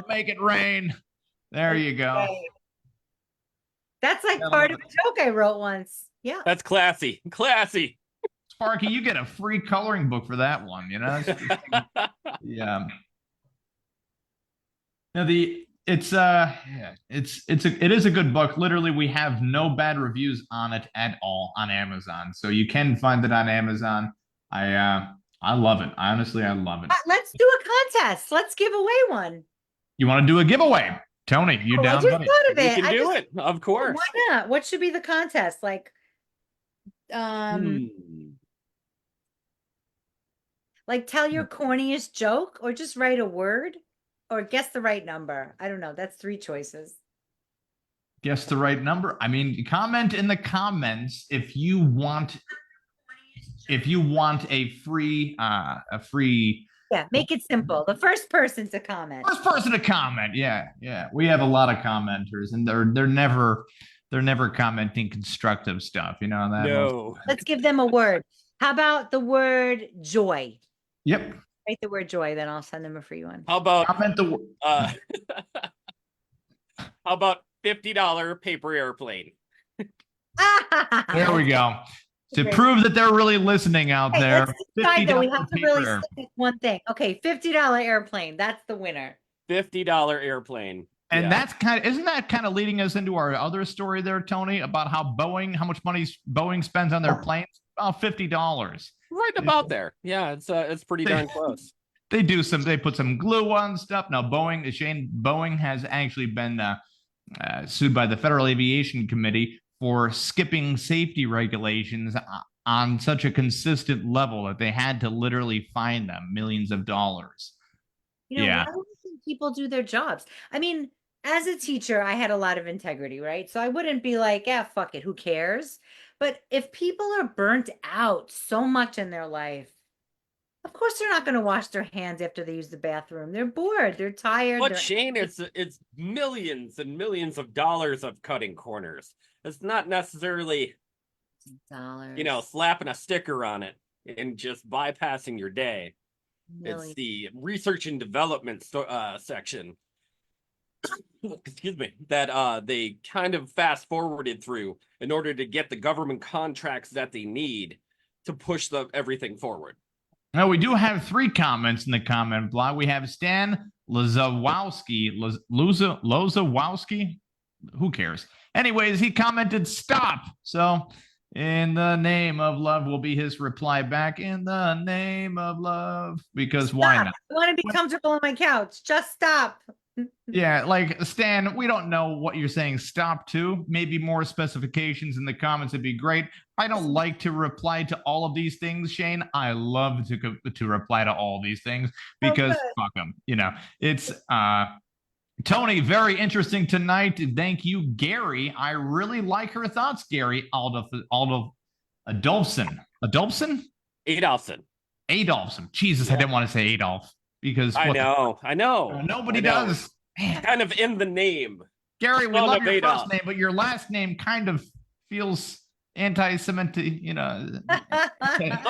make it rain. There you go. That's like part of a joke I wrote once. Yeah. That's classy. Classy. Sparky, you get a free coloring book for that one, you know? Yeah. Now it is a good book. Literally, we have no bad reviews on it at all on Amazon. So you can find it on Amazon. I love it. Honestly, I love it. Let's do a contest. Let's give away one. You want to do a giveaway? Tony, you down? I just thought of it. You can do it, of course. Why not? What should be the contest? Like tell your corniest joke, or just write a word, or guess the right number. I don't know. That's 3 choices. Guess the right number. I mean, comment in the comments if you want a free Yeah, make it simple. The first person to comment. Yeah. We have a lot of commenters, and they're never commenting constructive stuff. You know that. No. Let's give them a word. How about the word joy? Yep. Write the word joy, then I'll send them a free one. How about comment the how about $50 paper airplane? There we go. To prove that they're really listening out there. Let's decide that we have to really stick with one thing. Okay, $50 airplane. That's the winner. $50 airplane. And isn't that kind of leading us into our other story there, Tony, about how much money Boeing spends on their planes? About $50. Right about there. Yeah, it's pretty darn close. They put some glue on stuff. Now Boeing has actually been sued by the Federal Aviation Committee for skipping safety regulations on such a consistent level that they had to literally fine them millions of dollars. Why don't you think people do their jobs? I mean, as a teacher, I had a lot of integrity, right? So I wouldn't be like, fuck it, who cares? But if people are burnt out so much in their life, of course they're not going to wash their hands after they use the bathroom. They're bored. They're tired. But Shane, it's millions and millions of dollars of cutting corners. It's not necessarily dollars. Slapping a sticker on it and just bypassing your day. Million. It's the research and development section. Excuse me, that they kind of fast forwarded through in order to get the government contracts that they need to push everything forward. Now, we do have 3 comments in the comment block. We have Stan Lazawowski. Lazawowski? Who cares? Anyways, he commented, stop. So, in the name of love will be his reply back. In the name of love. Because Stop. why not? I want to be comfortable on my couch. Just stop. Yeah, like, Stan, we don't know what you're saying stop to. Maybe more specifications in the comments would be great. I don't like to reply to all of these things, Shane. I love to reply to all these things because fuck them. It's Tony, very interesting tonight. Thank you, Gary. I really like her thoughts, Gary. Adolfson. Adolfson? Adolfson. Jesus, yeah. I didn't want to say Adolf. Because I know. Nobody does. Man. Kind of in the name. Gary, we love your first name, but your last name kind of feels anti-Semitic, Son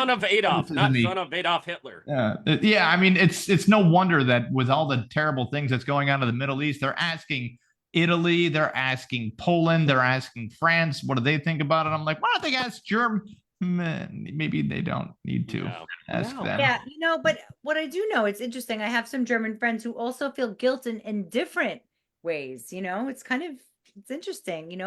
of Adolf, not son of Adolf Hitler. Yeah, I mean, it's no wonder that with all the terrible things that's going on in the Middle East, they're asking Italy, they're asking Poland, they're asking France. What do they think about it? I'm like, why don't they ask Germany? Maybe they don't need to ask them. Yeah, but what I do know, it's interesting. I have some German friends who also feel guilt in different ways. It's interesting.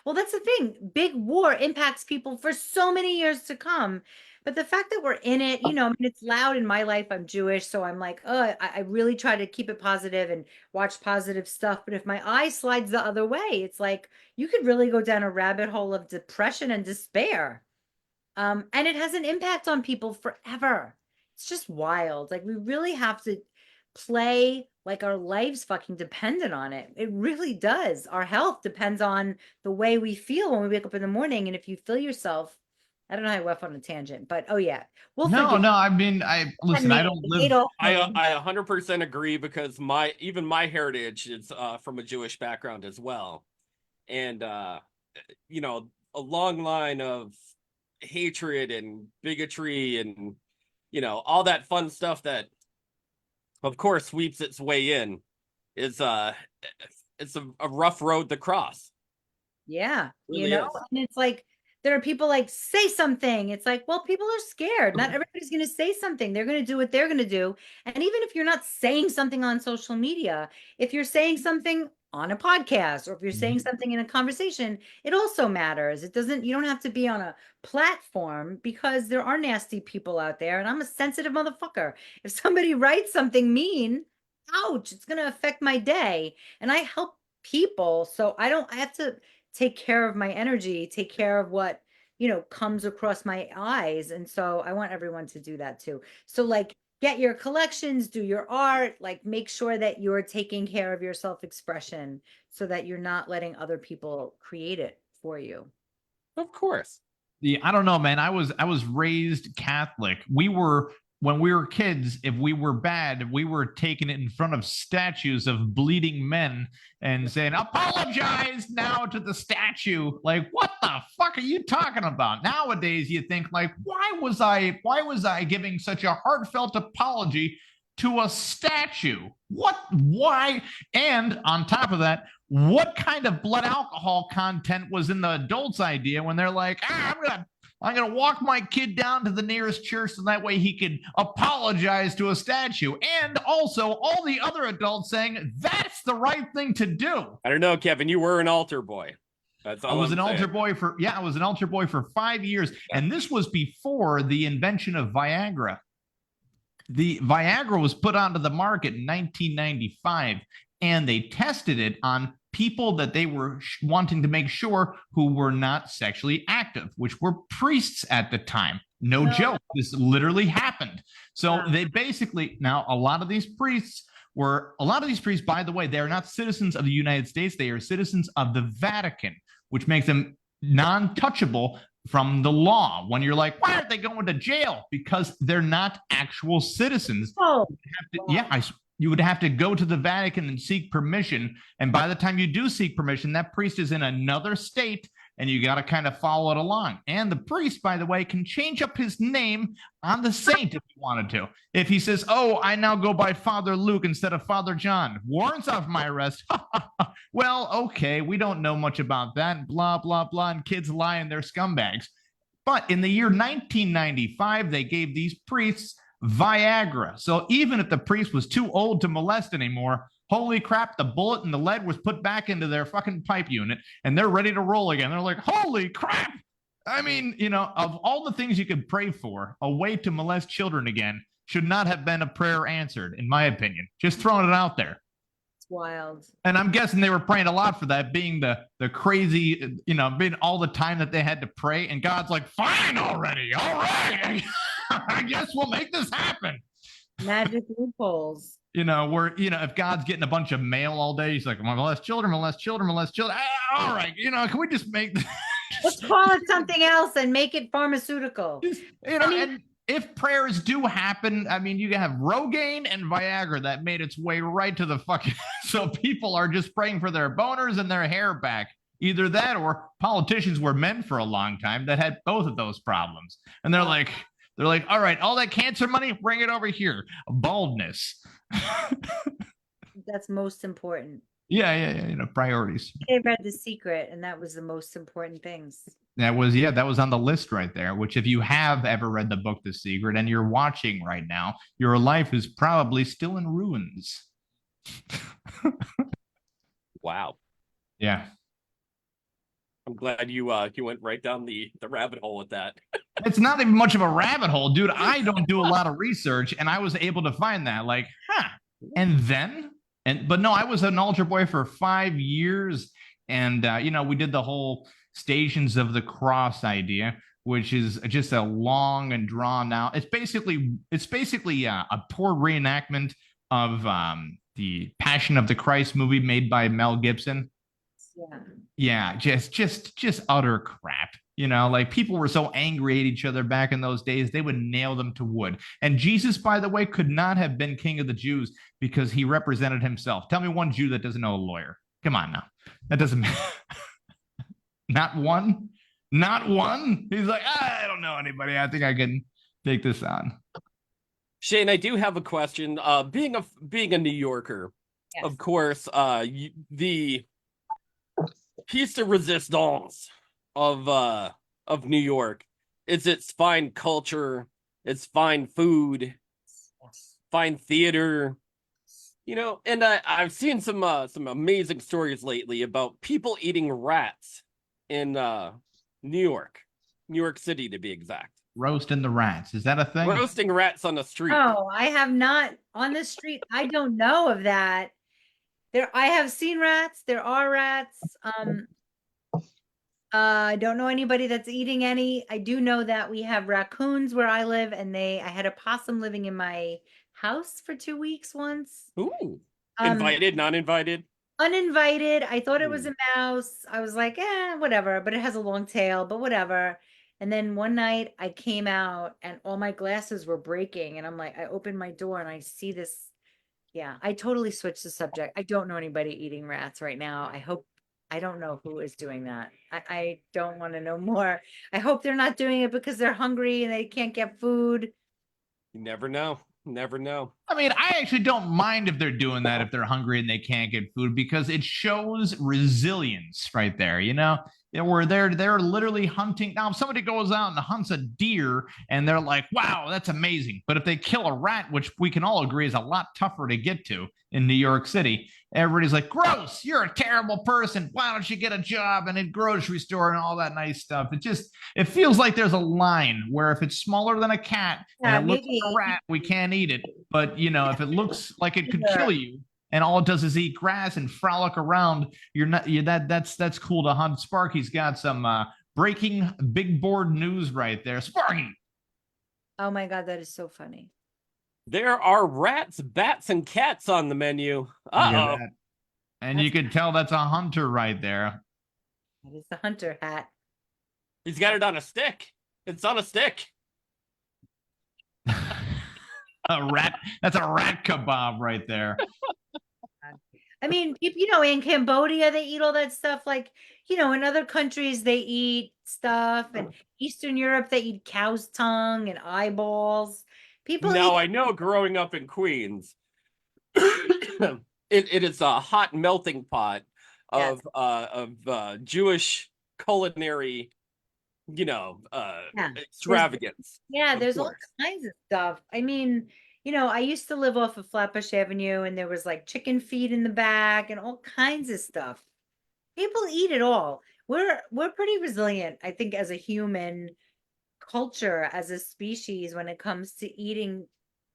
Well, that's the thing. Big war impacts people for so many years to come. But the fact that we're in it, it's loud in my life. I'm Jewish, so I'm like, I really try to keep it positive and watch positive stuff. But if my eye slides the other way, it's like you could really go down a rabbit hole of depression and despair. And it has an impact on people forever. It's just wild. Like, we really have to play like our lives fucking dependent on it. It really does. Our health depends on the way we feel when we wake up in the morning. And if you feel yourself, I don't know how I went on a tangent, but I mean, listen, I don't live. I 100% agree because my heritage is from a Jewish background as well. And, a long line of hatred and bigotry and all that fun stuff that of course sweeps its way in is it's a rough road to cross. Yeah, really and it's like there are people like, say something. It's like, well, people are scared. Not everybody's going to say something. They're going to do what they're going to do. And even if you're not saying something on social media, if you're saying something on a podcast or if you're saying something in a conversation, it also matters. You don't have to be on a platform because there are nasty people out there. And I'm a sensitive motherfucker. If somebody writes something mean, ouch, it's going to affect my day. And I help people. So I have to take care of my energy, take care of what, comes across my eyes. And so I want everyone to do that too. So like, get your collections, do your art, like make sure that you're taking care of your self-expression so that you're not letting other people create it for you. Of course. Yeah, I don't know, man. I was raised Catholic. When we were kids, if we were bad, we were taking it in front of statues of bleeding men and saying, apologize now to the statue. Like, what the fuck are you talking about? Nowadays, you think like, why was I giving such a heartfelt apology to a statue? Why? And on top of that, what kind of blood alcohol content was in the adults' idea when they're like, I'm gonna walk my kid down to the nearest church so that way he can apologize to a statue. And also all the other adults saying that's the right thing to do. I don't know, Kevin, you were an altar boy. That's all I was an altar boy for 5 years. Yeah. And this was before the invention of Viagra. The Viagra was put onto the market in 1995, and they tested it on people that they were wanting to make sure who were not sexually active, which were priests at the time. No joke. This literally happened. So they basically, now a lot of these priests, by the way, they are not citizens of the United States. They are citizens of the Vatican, which makes them non-touchable from the law. When you're like, why aren't they going to jail? Because they're not actual citizens. You would have to go to the Vatican and seek permission. And by the time you do seek permission, that priest is in another state and you got to kind of follow it along. And the priest, by the way, can change up his name on the saint if he wanted to. If he says, oh, I now go by Father Luke instead of Father John, warrants off my arrest. Well, okay, we don't know much about that, blah, blah, blah, and kids lie and they're scumbags. But in the year 1995, they gave these priests Viagra. So even if the priest was too old to molest anymore, holy crap, the bullet and the lead was put back into their fucking pipe unit and they're ready to roll again. They're like, holy crap. I mean, of all the things you could pray for, a way to molest children again should not have been a prayer answered, in my opinion. Just throwing it out there. It's wild. And I'm guessing they were praying a lot for that, being the crazy, being all the time that they had to pray. And God's like, fine already. All right. I guess we'll make this happen. Magic loopholes. Where, if God's getting a bunch of mail all day, he's like, molest children, molest children, molest children. All right. Can we just make this? Let's call it something else and make it pharmaceutical. And if prayers do happen, I mean, you have Rogaine and Viagra that made its way right to the fucking. So people are just praying for their boners and their hair back. Either that or politicians were men for a long time that had both of those problems. And they're like, all right, all that cancer money, bring it over here. Baldness. That's most important. Yeah. Priorities. They read The Secret, and that was the most important things. That was on the list right there, which if you have ever read the book The Secret and you're watching right now, your life is probably still in ruins. Wow. Yeah. I'm glad you went right down the rabbit hole with that. It's not even much of a rabbit hole, dude. I don't do a lot of research, and I was able to find that. Like, but no, I was an altar boy for 5 years, and we did the whole Stations of the Cross idea, which is just a long and drawn out. It's basically a poor reenactment of the Passion of the Christ movie made by Mel Gibson. Yeah, just utter crap. Like people were so angry at each other back in those days, they would nail them to wood. And Jesus, by the way, could not have been king of the Jews because he represented himself. Tell me one Jew that doesn't know a lawyer. Come on now. That doesn't matter. Not one. He's like, I don't know anybody. I think I can take this on. Shane, I do have a question. Being a New Yorker, yes. Of course, the piece de resistance of New York is its fine culture, its fine food, fine theater. And I've seen some amazing stories lately about people eating rats in New York City, to be exact. Roasting the rats. Is that a thing? Roasting rats on the street. Oh, I have not on the street. I don't know of that. I have seen rats. There are rats. I don't know anybody that's eating any. I do know that we have raccoons where I live, and I had a possum living in my house for 2 weeks once. Ooh. Invited, non-invited? Uninvited. I thought it was a mouse. I was like, whatever, but it has a long tail, but whatever. And then one night I came out and all my glasses were breaking, and I'm like, I opened my door and I see this. Yeah, I totally switched the subject. I don't know anybody eating rats right now. I don't know who is doing that. I don't want to know more. I hope they're not doing it because they're hungry and they can't get food. You never know. I mean, I actually don't mind if they're doing that if they're hungry and they can't get food, because it shows resilience right there, where they're literally hunting. Now, if somebody goes out and hunts a deer and they're like, wow, that's amazing. But if they kill a rat, which we can all agree is a lot tougher to get to in New York City, everybody's like, gross, you're a terrible person. Why don't you get a job in a grocery store and all that nice stuff? It feels like there's a line where if it's smaller than a cat and it looks like a rat, we can't eat it. But, if it looks like it could kill you, and all it does is eat grass and frolic around, that's cool to hunt. Sparky's got some breaking big board news right there. Sparky. Oh my God, that is so funny. There are rats, bats, and cats on the menu. Uh-oh. And you can tell that's a hunter right there. That is the hunter hat. He's got it on a stick. It's on a stick. A rat. That's a rat kebab right there. I mean, in Cambodia, they eat all that stuff. Like, in other countries, they eat stuff. And Eastern Europe, they eat cow's tongue and eyeballs. People Now, eat. I know growing up in Queens, it is a hot melting pot Yes. of Jewish culinary, Yeah. extravagance. There's all Course. kinds of stuff. I mean, I used to live off of Flatbush Avenue and there was like chicken feet in the back and all kinds of stuff. People eat it all. We're pretty resilient, I think, as a human culture, as a species, when it comes to eating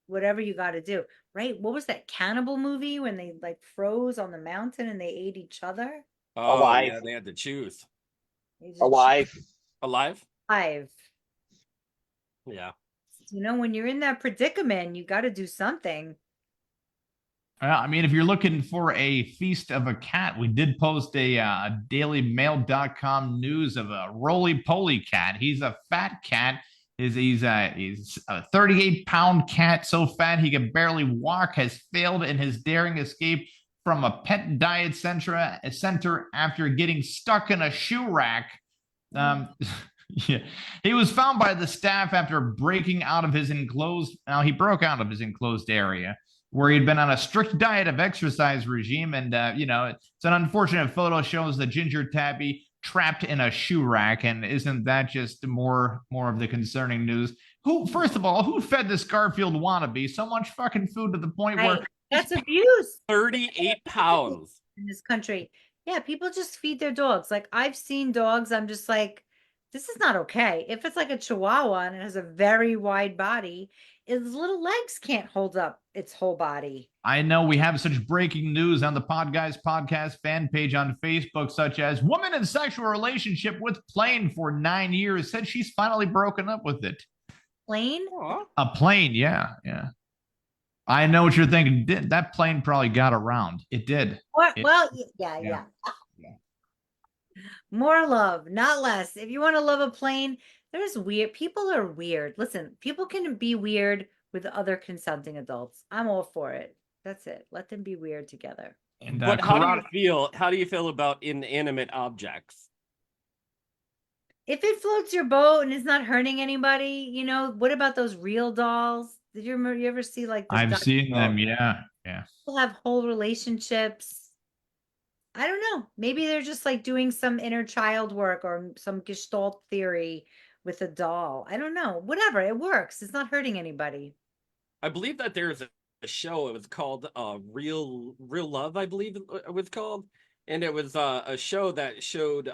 whatever you got to do, right? What was that cannibal movie when they like froze on the mountain and they ate each other? Oh, Alive. yeah, they had to choose. They just Alive. Alive? alive. Yeah. When you're in that predicament, you got to do something. I mean, if you're looking for a feast of a cat, we did post a dailymail.com news of a roly-poly cat. He's a fat cat. He's a 38-pound cat, so fat he can barely walk, has failed in his daring escape from a pet diet center after getting stuck in a shoe rack. Yeah, he was found by the staff after breaking out of his enclosed. Now he broke out of his enclosed area where he'd been on a strict diet of exercise regime, and it's an unfortunate photo shows the ginger tabby trapped in a shoe rack. And isn't that just more of the concerning news? First of all, who fed this Garfield wannabe so much fucking food to the point where that's abuse? 38 pounds in this country. Yeah, people just feed their dogs. Like I've seen dogs, I'm just like, this is not okay. If it's like a Chihuahua and it has a very wide body, its little legs can't hold up its whole body. I know we have such breaking news on the Podguyz Podcast fan page on Facebook, such as woman in sexual relationship with plane for 9 years said she's finally broken up with it. Plane? A plane, yeah. I know what you're thinking. That plane probably got around. It did. Yeah. More love, not less. If you want to love a plane, there's weird. People are weird. Listen, people can be weird with other consenting adults. I'm all for it. That's it. Let them be weird together. And But how do you feel about inanimate objects? If it floats your boat and it's not hurting anybody, what about those real dolls? Did you ever see like the I've seen them, yeah. People have whole relationships. I don't know. Maybe they're just like doing some inner child work or some gestalt theory with a doll. I don't know. Whatever. It works. It's not hurting anybody. I believe that there's a show. It was called Real Love, I believe it was called. And it was a show that showed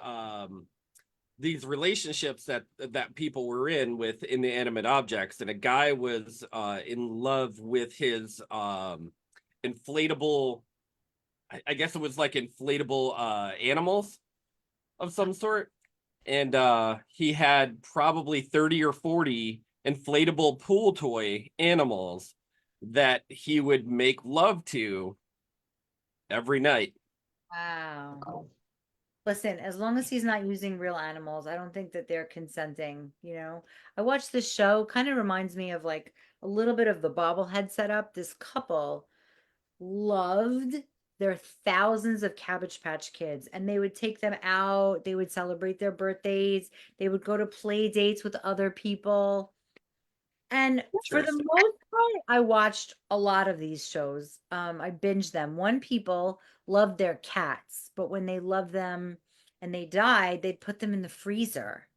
these relationships that people were in with inanimate objects. And a guy was in love with his inflatable, I guess it was like inflatable animals of some sort. And he had probably 30 or 40 inflatable pool toy animals that he would make love to every night. Wow. Listen, as long as he's not using real animals, I don't think that they're consenting, I watched this show, kind of reminds me of like a little bit of the bobblehead setup. This couple loved their thousands of Cabbage Patch Kids, and they would take them out, they would celebrate their birthdays, they would go to play dates with other people. And for the most part, I watched a lot of these shows. I binged them. People loved their cats, but when they loved them and they died, they'd put them in the freezer.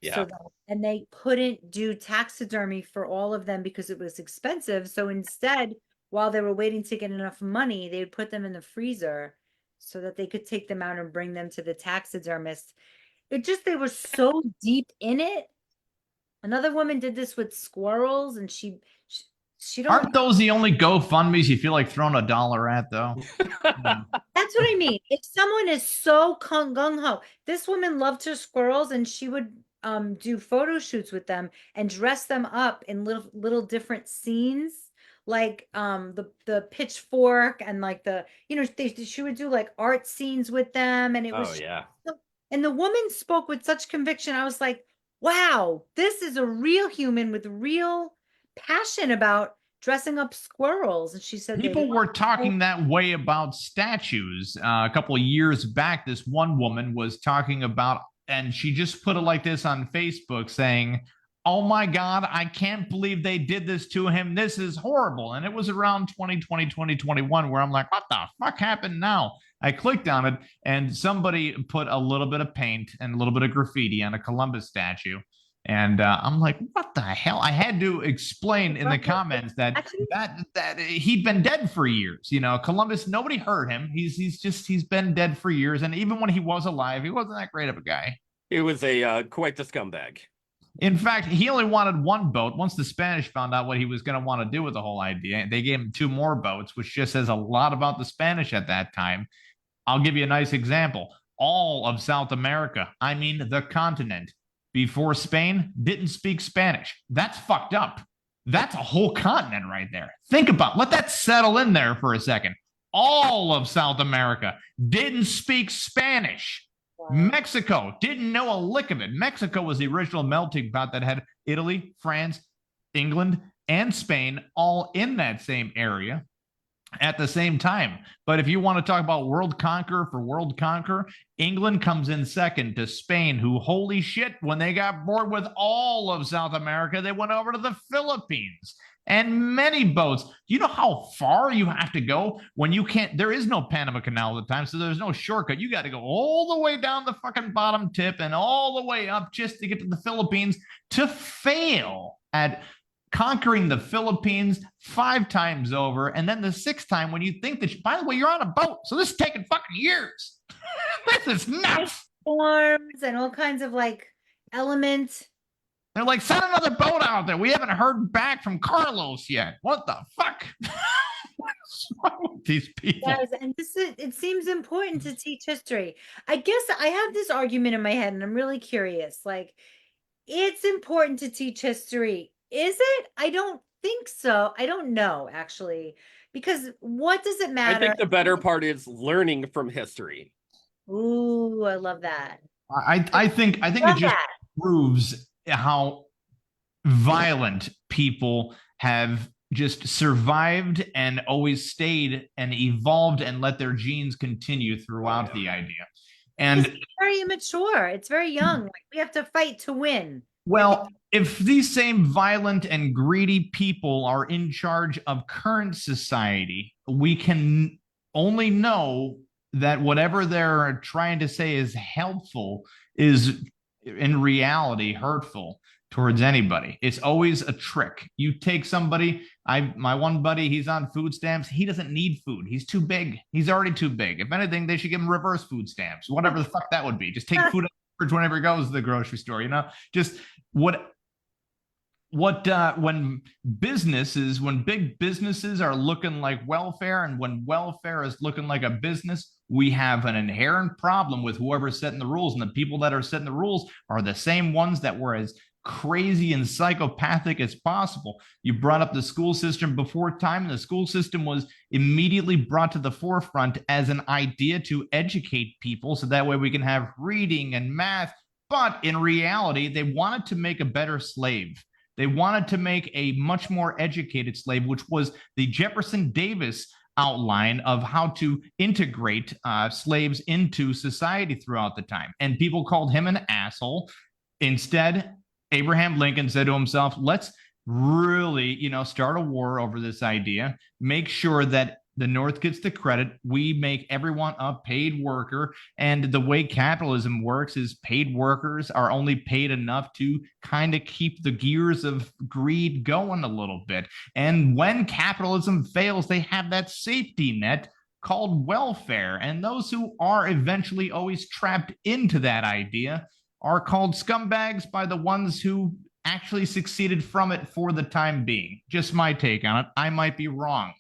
Yeah. And they couldn't do taxidermy for all of them because it was expensive. So instead, while they were waiting to get enough money, they would put them in the freezer so that they could take them out and bring them to the taxidermist. They were so deep in it. Another woman did this with squirrels, and she aren't those the only GoFundMe's you feel like throwing $1 at, though? That's what I mean. If someone is so gung-ho, this woman loved her squirrels, and she would do photo shoots with them and dress them up in little different scenes, like the pitchfork and like she would do like art scenes with them, and it was and the woman spoke with such conviction. I was like, wow, this is a real human with real passion about dressing up squirrels. And she said People were talking that way about statues. A couple of years back, this one woman was talking about, and she just put it like this on Facebook saying, "Oh my God, I can't believe they did this to him. This is horrible." And it was around 2020, 2021, where I'm like, what the fuck happened now? I clicked on it, and somebody put a little bit of paint and a little bit of graffiti on a Columbus statue. And I'm like, what the hell? I had to explain in the comments that he'd been dead for years. You know, Columbus, nobody heard him. He's been dead for years. And even when he was alive, he wasn't that great of a guy. He was a quite the scumbag. In fact, he only wanted one boat. Once the Spanish found out what he was going to want to do with the whole idea, they gave him 2 more boats, which just says a lot about the Spanish at that time. I'll give you a nice example. All of South America, I mean the continent, before Spain didn't speak Spanish. That's fucked up. That's a whole continent right there. Think about, let that settle in there for a second. All of South America didn't speak Spanish. Wow. Mexico didn't know a lick of it. Mexico was the original melting pot that had Italy, France, England, and Spain all in that same area at the same time. But if you want to talk about world conqueror for world conqueror, England comes in second to Spain, who, holy shit, when they got bored with all of South America, they went over to the Philippines and many boats. You know how far you have to go when you can't, there is no Panama Canal at the time, so there's no shortcut. You got to go all the way down the fucking bottom tip and all the way up just to get to the Philippines. To fail at conquering the Philippines 5 times over, and then the 6th time when you think that, by the way, you're on a boat, so this is taking fucking years. This is nuts. Storms and all kinds of like elements. They're like, send another boat out there. We haven't heard back from Carlos yet. What the fuck? What's wrong with these people? Yes, and it seems important to teach history. I guess I have this argument in my head, and I'm really curious. Like, it's important to teach history. Is it? I don't think so. I don't know, actually, because what does it matter? I think the better part is learning from history. Ooh, I love that. I think it just proves how violent people have just survived and always stayed and evolved and let their genes continue throughout the idea. And it's very immature. It's very young. Like, we have to fight to win. Well, if these same violent and greedy people are in charge of current society, we can only know that whatever they're trying to say is helpful is in reality hurtful towards anybody. It's always a trick. You take somebody, my one buddy, he's on food stamps. He doesn't need food. He's too big. He's already too big. If anything, they should give him reverse food stamps, whatever the fuck that would be. Just take food whenever he goes to the grocery store, you know, just when big businesses are looking like welfare, and when welfare is looking like a business, we have an inherent problem with whoever's setting the rules. And the people that are setting the rules are the same ones that were as crazy and psychopathic as possible. You brought up the school system before time, and the school system was immediately brought to the forefront as an idea to educate people so that way we can have reading and math. But in reality, they wanted to make a better slave. They wanted to make a much more educated slave, which was the Jefferson Davis outline of how to integrate slaves into society throughout the time. And people called him an asshole. Instead, Abraham Lincoln said to himself, let's really, start a war over this idea, make sure that the North gets the credit. We make everyone a paid worker. And the way capitalism works is paid workers are only paid enough to kind of keep the gears of greed going a little bit. And when capitalism fails, they have that safety net called welfare. And those who are eventually always trapped into that idea are called scumbags by the ones who actually succeeded from it for the time being. Just my take on it. I might be wrong.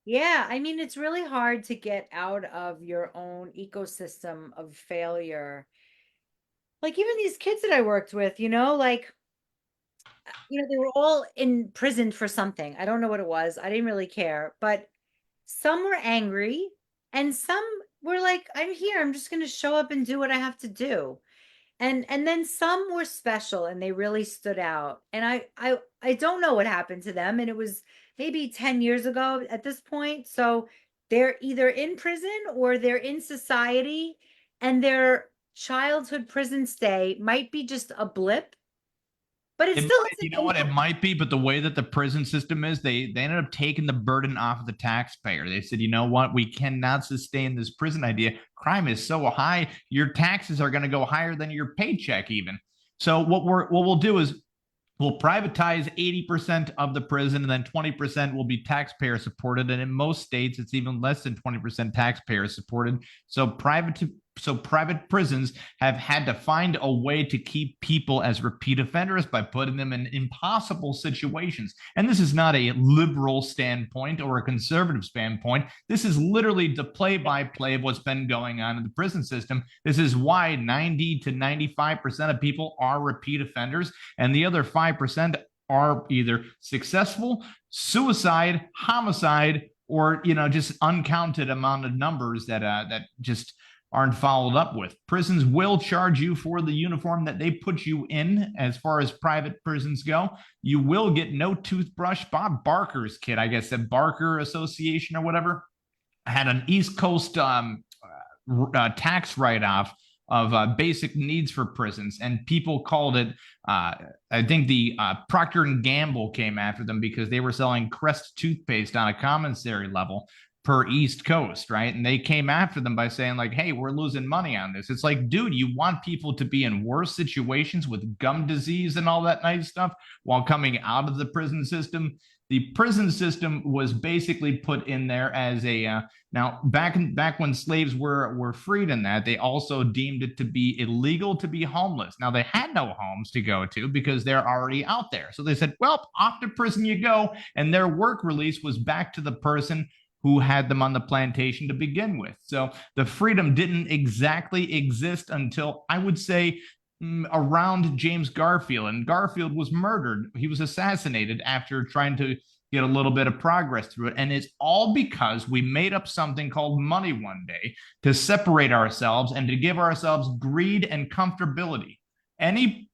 Yeah, I mean, it's really hard to get out of your own ecosystem of failure. Like, even these kids that I worked with, they were all imprisoned for something. I don't know what it was. I didn't really care. But some were angry and some were like, I'm here. I'm just going to show up and do what I have to do. And then some were special and they really stood out. And I don't know what happened to them. And it was maybe 10 years ago at this point. So they're either in prison or they're in society, and their childhood prison stay might be just a blip, but it still isn't. You know what? It might be, but the way that the prison system is, they ended up taking the burden off of the taxpayer. They said, you know what? We cannot sustain this prison idea. Crime is so high, your taxes are going to go higher than your paycheck even. So what we'll do is we'll privatize 80% of the prison, and then 20% will be taxpayer supported. And in most states, it's even less than 20% taxpayer supported. So private prisons have had to find a way to keep people as repeat offenders by putting them in impossible situations. And this is not a liberal standpoint or a conservative standpoint. This is literally the play-by-play of what's been going on in the prison system. This is why 90 to 95% of people are repeat offenders, and the other 5% are either successful, suicide, homicide, or just uncounted amount of numbers that just aren't followed up with. Prisons will charge you for the uniform that they put you in. As far as private prisons go, you will get no toothbrush. Bob Barker's kid, I guess the Barker Association or whatever, had an East Coast tax write-off of basic needs for prisons, and people called it, I think the Procter & Gamble came after them because they were selling Crest toothpaste on a commissary level per East Coast, right? And they came after them by saying like, hey, we're losing money on this. It's like, dude, you want people to be in worse situations with gum disease and all that nice stuff while coming out of the prison system. The prison system was basically put in there as a now back when slaves were freed in that, they also deemed it to be illegal to be homeless. Now they had no homes to go to because they're already out there. So they said, well, off to prison you go. And their work release was back to the person who had them on the plantation to begin with. So the freedom didn't exactly exist until, I would say, around James Garfield. And Garfield was murdered. He was assassinated after trying to get a little bit of progress through it. And it's all because we made up something called money one day to separate ourselves and to give ourselves greed and comfortability. Any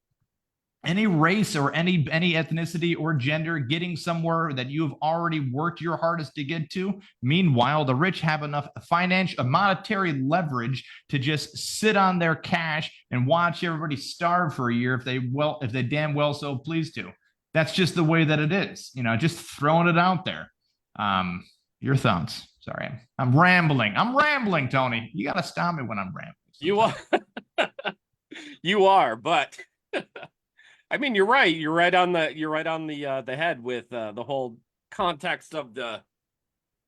race or any ethnicity or gender getting somewhere that you've already worked your hardest to get to. Meanwhile, the rich have enough monetary leverage to just sit on their cash and watch everybody starve for a year if they damn well so please to. That's just the way that it is. Just throwing it out there. Your thoughts? Sorry, I'm rambling. Tony. You got to stop me when I'm rambling. You are. You are, but. I mean, you're right. You're right on the head with the whole context of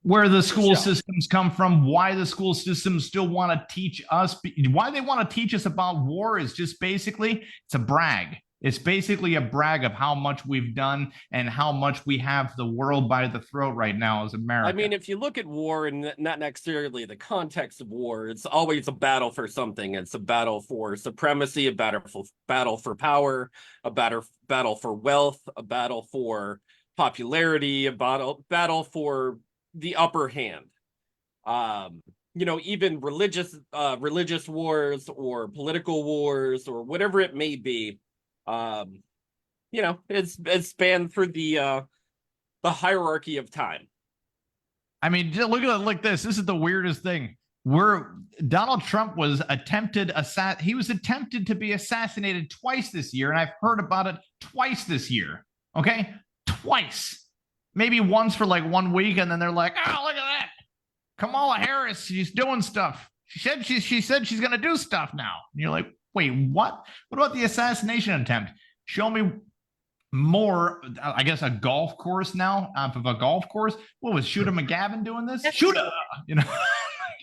where the school systems come from, why the school systems still want to teach us, why they want to teach us about war is just basically, it's a brag. It's basically a brag of how much we've done and how much we have the world by the throat right now as America. I mean, if you look at war and not necessarily the context of war, it's always a battle for something. It's a battle for supremacy, a battle for power, a battle for wealth, a battle for popularity, a battle for the upper hand. Even religious wars or political wars or whatever it may be. It's spanned through the hierarchy of time. I mean, look at it like this. This is the weirdest thing. Donald Trump was attempted to be assassinated twice this year, and I've heard about it twice this year. Okay, twice. Maybe once for like 1 week, and then they're like, "Oh, look at that! Kamala Harris, she's doing stuff. She said she's gonna do stuff now." And you're like, wait, what? What about the assassination attempt? Show me more, I guess, a golf course now off of a golf course. What was Shooter McGavin doing this? Shooter!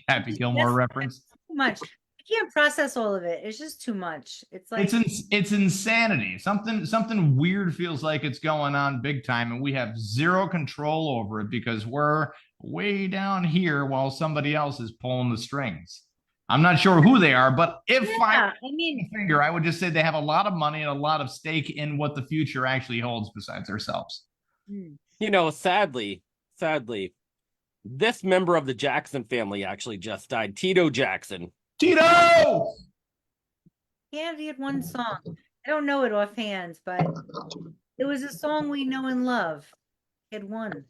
Happy Gilmore reference. Too much. I can't process all of it. It's just too much. It's like it's insanity. Something weird feels like it's going on big time, and we have zero control over it because we're way down here while somebody else is pulling the strings. I'm not sure who they are, but I would just say they have a lot of money and a lot of stake in what the future actually holds besides ourselves. Sadly, this member of the Jackson family actually just died. Tito Jackson. Tito! He had one song. I don't know it offhand, but it was a song we know and love. He had one.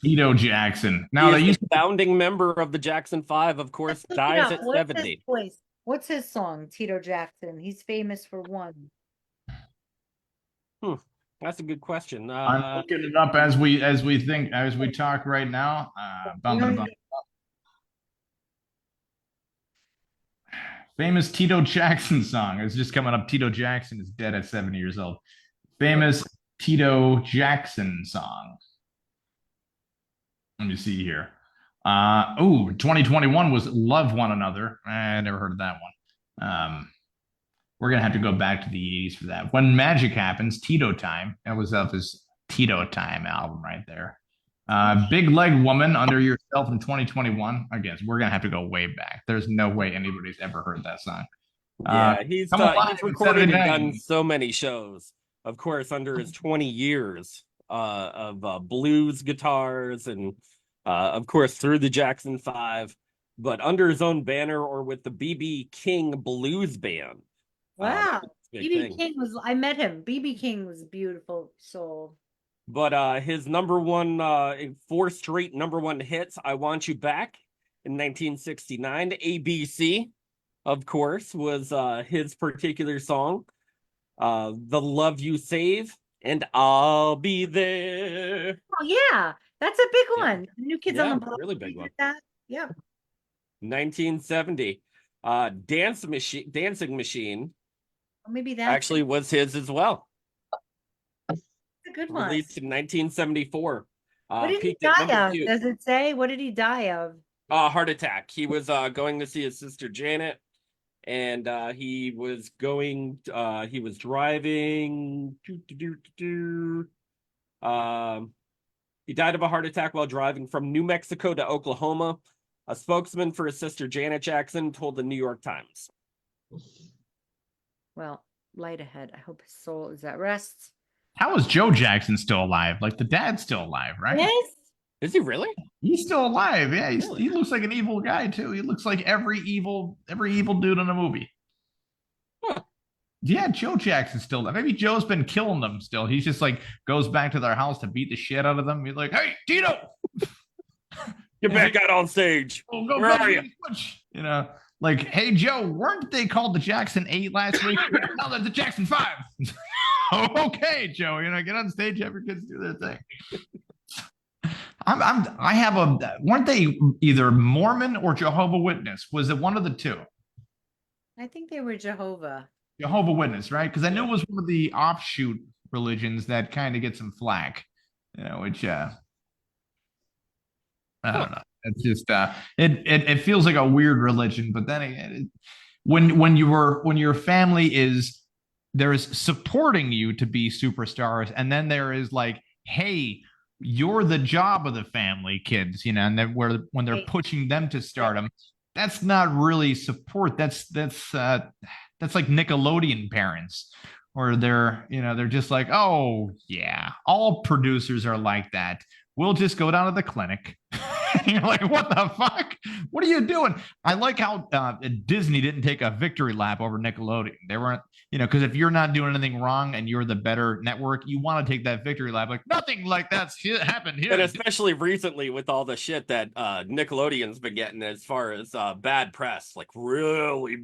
Tito Jackson. Now He they is used the founding member of the Jackson 5, of course, Let's look it dies up. at What's 70. his voice? What's his song, Tito Jackson? He's famous for one. That's a good question. I'm looking it up as we talk right now. Famous Tito Jackson song. It's just coming up. Tito Jackson is dead at 70 years old. Famous Tito Jackson song. Let me see here. 2021 was Love One Another. I never heard of that one. We're going to have to go back to the 80s for that. When Magic Happens, Tito Time. That was off his Tito Time album right there. Big Leg Woman, Under Yourself in 2021. Again, we're going to have to go way back. There's no way anybody's ever heard that song. Yeah, he's recorded and done so many shows. Of course, under his 20 years of blues guitars and, of course, through the Jackson 5, but under his own banner or with the B.B. King Blues Band. Wow. B.B. King I met him. B.B. King was a beautiful soul. But his number one, 4 straight number 1 hits, I Want You Back in 1969. ABC, of course, was his particular song. The Love You Save and I'll Be There. Oh, yeah. That's a big one. New Kids on the Block. Really big one. Yeah. 1970. Dancing Machine. Well, maybe that actually was his as well. That's a good one. Released in 1974. What did he die of? Does it say? What did he die of? Heart attack. He was going to see his sister Janet, and he was driving. He died of a heart attack while driving from New Mexico to Oklahoma. A spokesman for his sister Janet Jackson told the New York Times. Well, light ahead. I hope his soul is at rest. How is Joe Jackson still alive? Like, the dad's still alive, right? Yes. Is he really? He's still alive. Yeah, he looks like an evil guy too. He looks like every evil dude in a movie. Huh. Yeah, Joe Jackson's still there. Maybe Joe's been killing them still. He's just like goes back to their house to beat the shit out of them. He's like, "Hey, Tito, get back out on stage. Go Where are you?" You know, like, "Hey, Joe, weren't they called the Jackson 8 last week? No, they're the Jackson 5." Okay, Joe, get on stage, have your kids do their thing. Weren't they either Mormon or Jehovah Witness? Was it one of the two? I think they were Jehovah Witness, right? Because I knew it was one of the offshoot religions that kind of get some flack, which I don't know. It's just it feels like a weird religion, but then again, when your family is supporting you to be superstars, and then there is like, hey, you're the job of the family, kids, and then when they're pushing them to stardom, that's not really support. That's like Nickelodeon parents, or they're just like, oh yeah, all producers are like that. We'll just go down to the clinic. You're like, what the fuck? What are you doing? I like how Disney didn't take a victory lap over Nickelodeon. They weren't, because if you're not doing anything wrong and you're the better network, you want to take that victory lap. Like, nothing like that's happened here. And especially recently with all the shit that Nickelodeon's been getting as far as bad press, like really,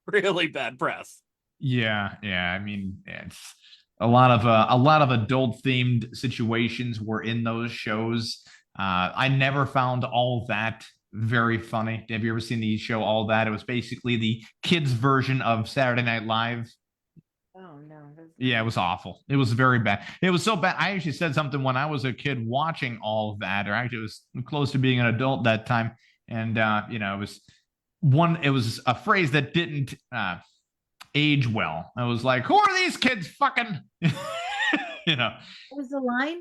really bad press. Yeah. I mean, it's a lot of adult themed situations were in those shows. I never found All That very funny. Have you ever seen the show All That? It was basically the kids' version of Saturday Night Live. Oh no. Yeah, it was awful. It was very bad. It was so bad. I actually said something when I was a kid watching All That, or actually it was close to being an adult that time. And it was a phrase that didn't age well. I was like, who are these kids fucking? What was the line?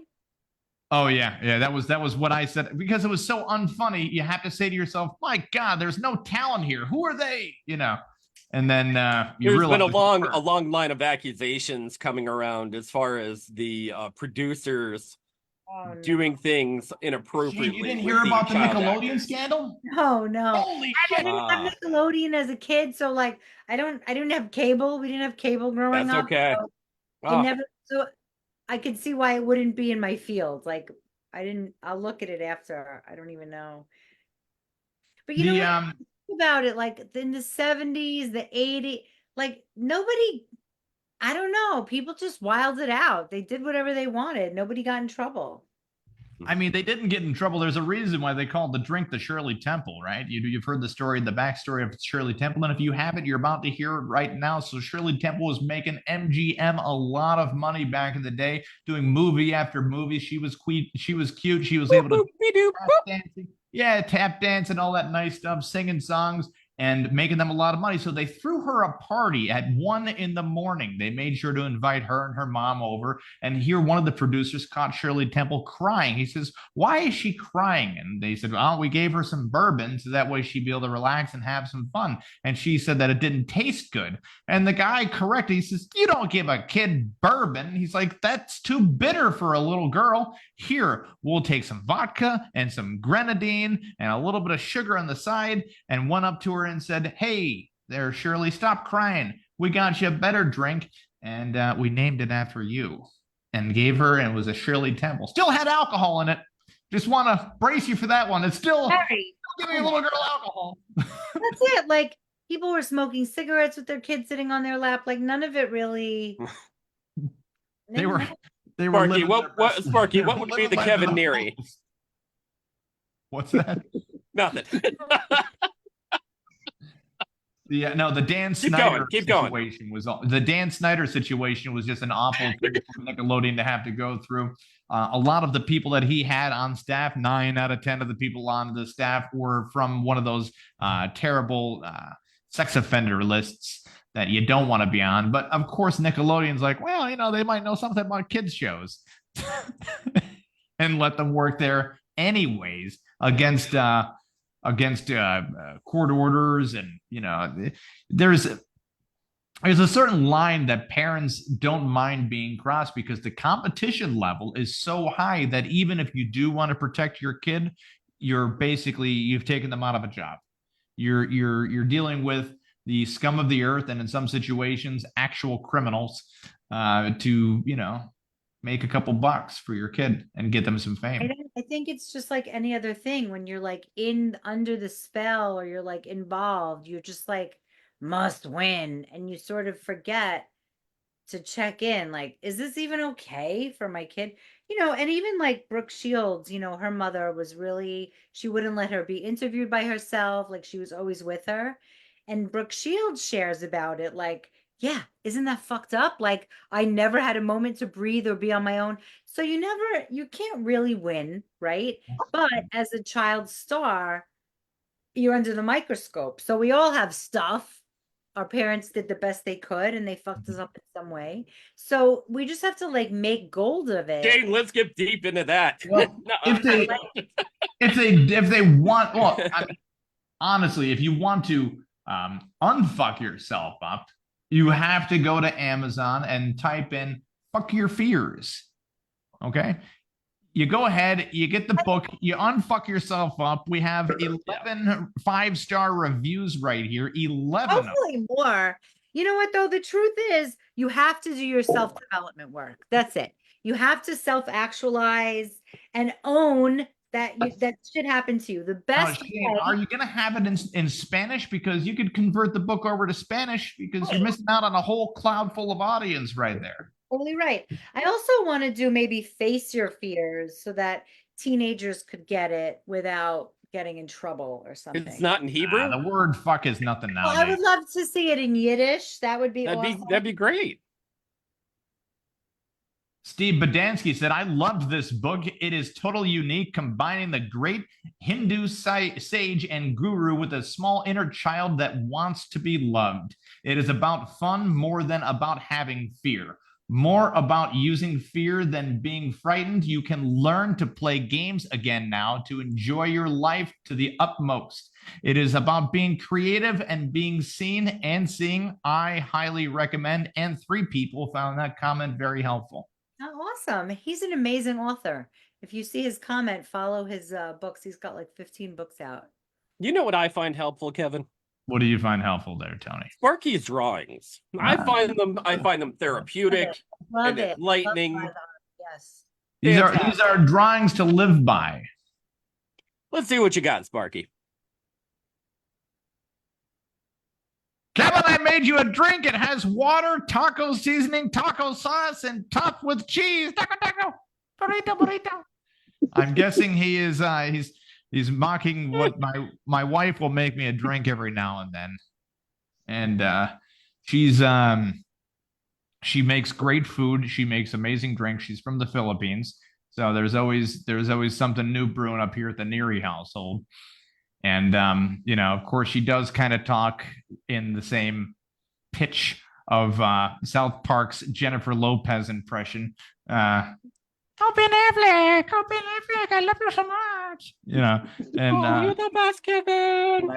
Oh yeah, that was what I said, because it was so unfunny. You have to say to yourself, "My God, there's no talent here. Who are they?" And then there's been a long line of accusations coming around as far as the producers Oh, doing things inappropriately. Shane, you didn't with hear about the child Nickelodeon actors. scandal? no, no. Holy I shit! didn't have Nickelodeon as a kid, so like I didn't have cable. We didn't have cable growing That's up. okay. So it Ah, never so I could see why it wouldn't be in my field. Like I'll look at it after. I don't even know. But you know The what? Think about it, like in the 70s, the 80s, like nobody, I don't know, people just wilded out. They did whatever they wanted. Nobody got in trouble. I mean, they didn't get in trouble. There's a reason why they called the drink the Shirley Temple, right? You've heard the story, the backstory of Shirley Temple. And if you haven't, you're about to hear it right now. So Shirley Temple was making MGM a lot of money back in the day, doing movie after movie. She was cute. She was cute. She was able to tap dancing. Yeah, tap dance and all that nice stuff, singing songs and making them a lot of money. So they threw her a party at 1 a.m. They made sure to invite her and her mom over. And here, one of the producers caught Shirley Temple crying. He says, "Why is she crying?" And they said, "Oh, we gave her some bourbon so that way she'd be able to relax and have some fun." And she said that it didn't taste good. And the guy corrected. He says, "You don't give a kid bourbon." He's like, "That's too bitter for a little girl. Here, we'll take some vodka and some grenadine and a little bit of sugar on the side." And went up to her and said, "Hey there, Shirley, stop crying. We got you a better drink, and we named it after you." And gave her, and it was a Shirley Temple. Still had alcohol in it. Just want to brace you for that one. It's still giving a little girl alcohol. That's it. Like people were smoking cigarettes with their kids sitting on their lap. Like none of it really. They were Sparky, Sparky, what would be the Kevin Neary? What's that? Nothing. The Dan Snyder situation was the Dan Snyder situation was just an awful thing for Nickelodeon to have to go through. A lot of the people that he had on staff, 9 out of 10 of the people on the staff were from one of those terrible sex offender lists that you don't want to be on. But of course, Nickelodeon's like, well, they might know something about kids shows, and let them work there anyways against court orders. And there's a certain line that parents don't mind being crossed, because the competition level is so high that even if you do want to protect your kid, you've taken them out of a job. You're dealing with the scum of the earth, and in some situations actual criminals, to make a couple bucks for your kid and get them some fame. I think it's just like any other thing. When you're like under the spell, or you're like involved, you're just like must win, and you sort of forget to check in, like, is this even okay for my kid? And even like Brooke Shields, her mother was really, she wouldn't let her be interviewed by herself, like she was always with her. And Brooke Shields shares about it, like, yeah, isn't that fucked up? Like, I never had a moment to breathe or be on my own. So you can't really win, right? But as a child star, you're under the microscope. So we all have stuff. Our parents did the best they could, and they fucked us up in some way. So we just have to like make gold of it. Jane, let's get deep into that. Well, if they want, well, I mean, honestly, if you want to unfuck yourself up, you have to go to Amazon and type in "fuck your fears." Okay. You go ahead, you get the book, you unfuck yourself up. We have 11 5-star reviews right here. 11. Hopefully more. You know what though? The truth is, you have to do your self-development work. That's it. You have to self-actualize and own that shit happened to you. The best Shane, are you going to have it in Spanish? Because you could convert the book over to Spanish, because you're missing out on a whole cloud full of audience right there. Totally right. I also want to do maybe face your fears, so that teenagers could get it without getting in trouble or something. It's not in Hebrew. The word "fuck" is nothing nowadays. Well, I would love to see it in Yiddish. That would be awesome. That'd be great. Steve Badansky said, "I loved this book. It is totally unique, combining the great Hindu sage and guru with a small inner child that wants to be loved. It is about fun more than about having fear. More about using fear than being frightened. You can learn to play games again now, to enjoy your life to the utmost. It is about being creative and being seen and seeing. I highly recommend." And 3 people found that comment very helpful. Oh, awesome. He's an amazing author. If you see his comment, follow his books. He's got like 15 books out. You know what I find helpful, Kevin? What do you find helpful there, Tony? Sparky's drawings. I find them therapeutic Love and it. enlightening. Love yes. These Fantastic. are drawings to live by. Let's see what you got, Sparky. Kevin, I made you a drink. It has water, taco seasoning, taco sauce, and topped with cheese. Taco, burrito. I'm guessing he is he's mocking what my wife will make me a drink every now and then. And she makes great food. She makes amazing drinks. She's from the Philippines. So there's always something new brewing up here at the Neary household. And of course, she does kind of talk in the same pitch of South Park's Jennifer Lopez impression. Oh, Ben Affleck, I love you so much. And you're the best, Kevin.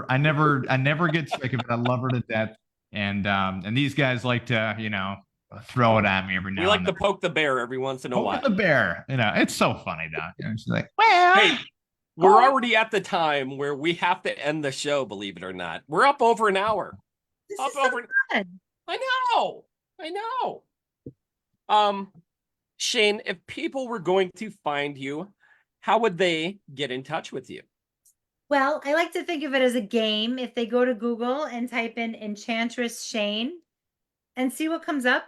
I never get sick of it. I love her to death. And these guys like to, throw it at me every now We like and to then. poke the bear every once in a while. Poke the bear. It's so funny, though. She's like, well, Hey, we're already at the time where we have to end the show, believe it or not. We're up over an hour. This Up is so over. fun. I know. Shane, if people were going to find you, how would they get in touch with you? Well, I like to think of it as a game. If they go to Google and type in Enchantress Shane and see what comes up,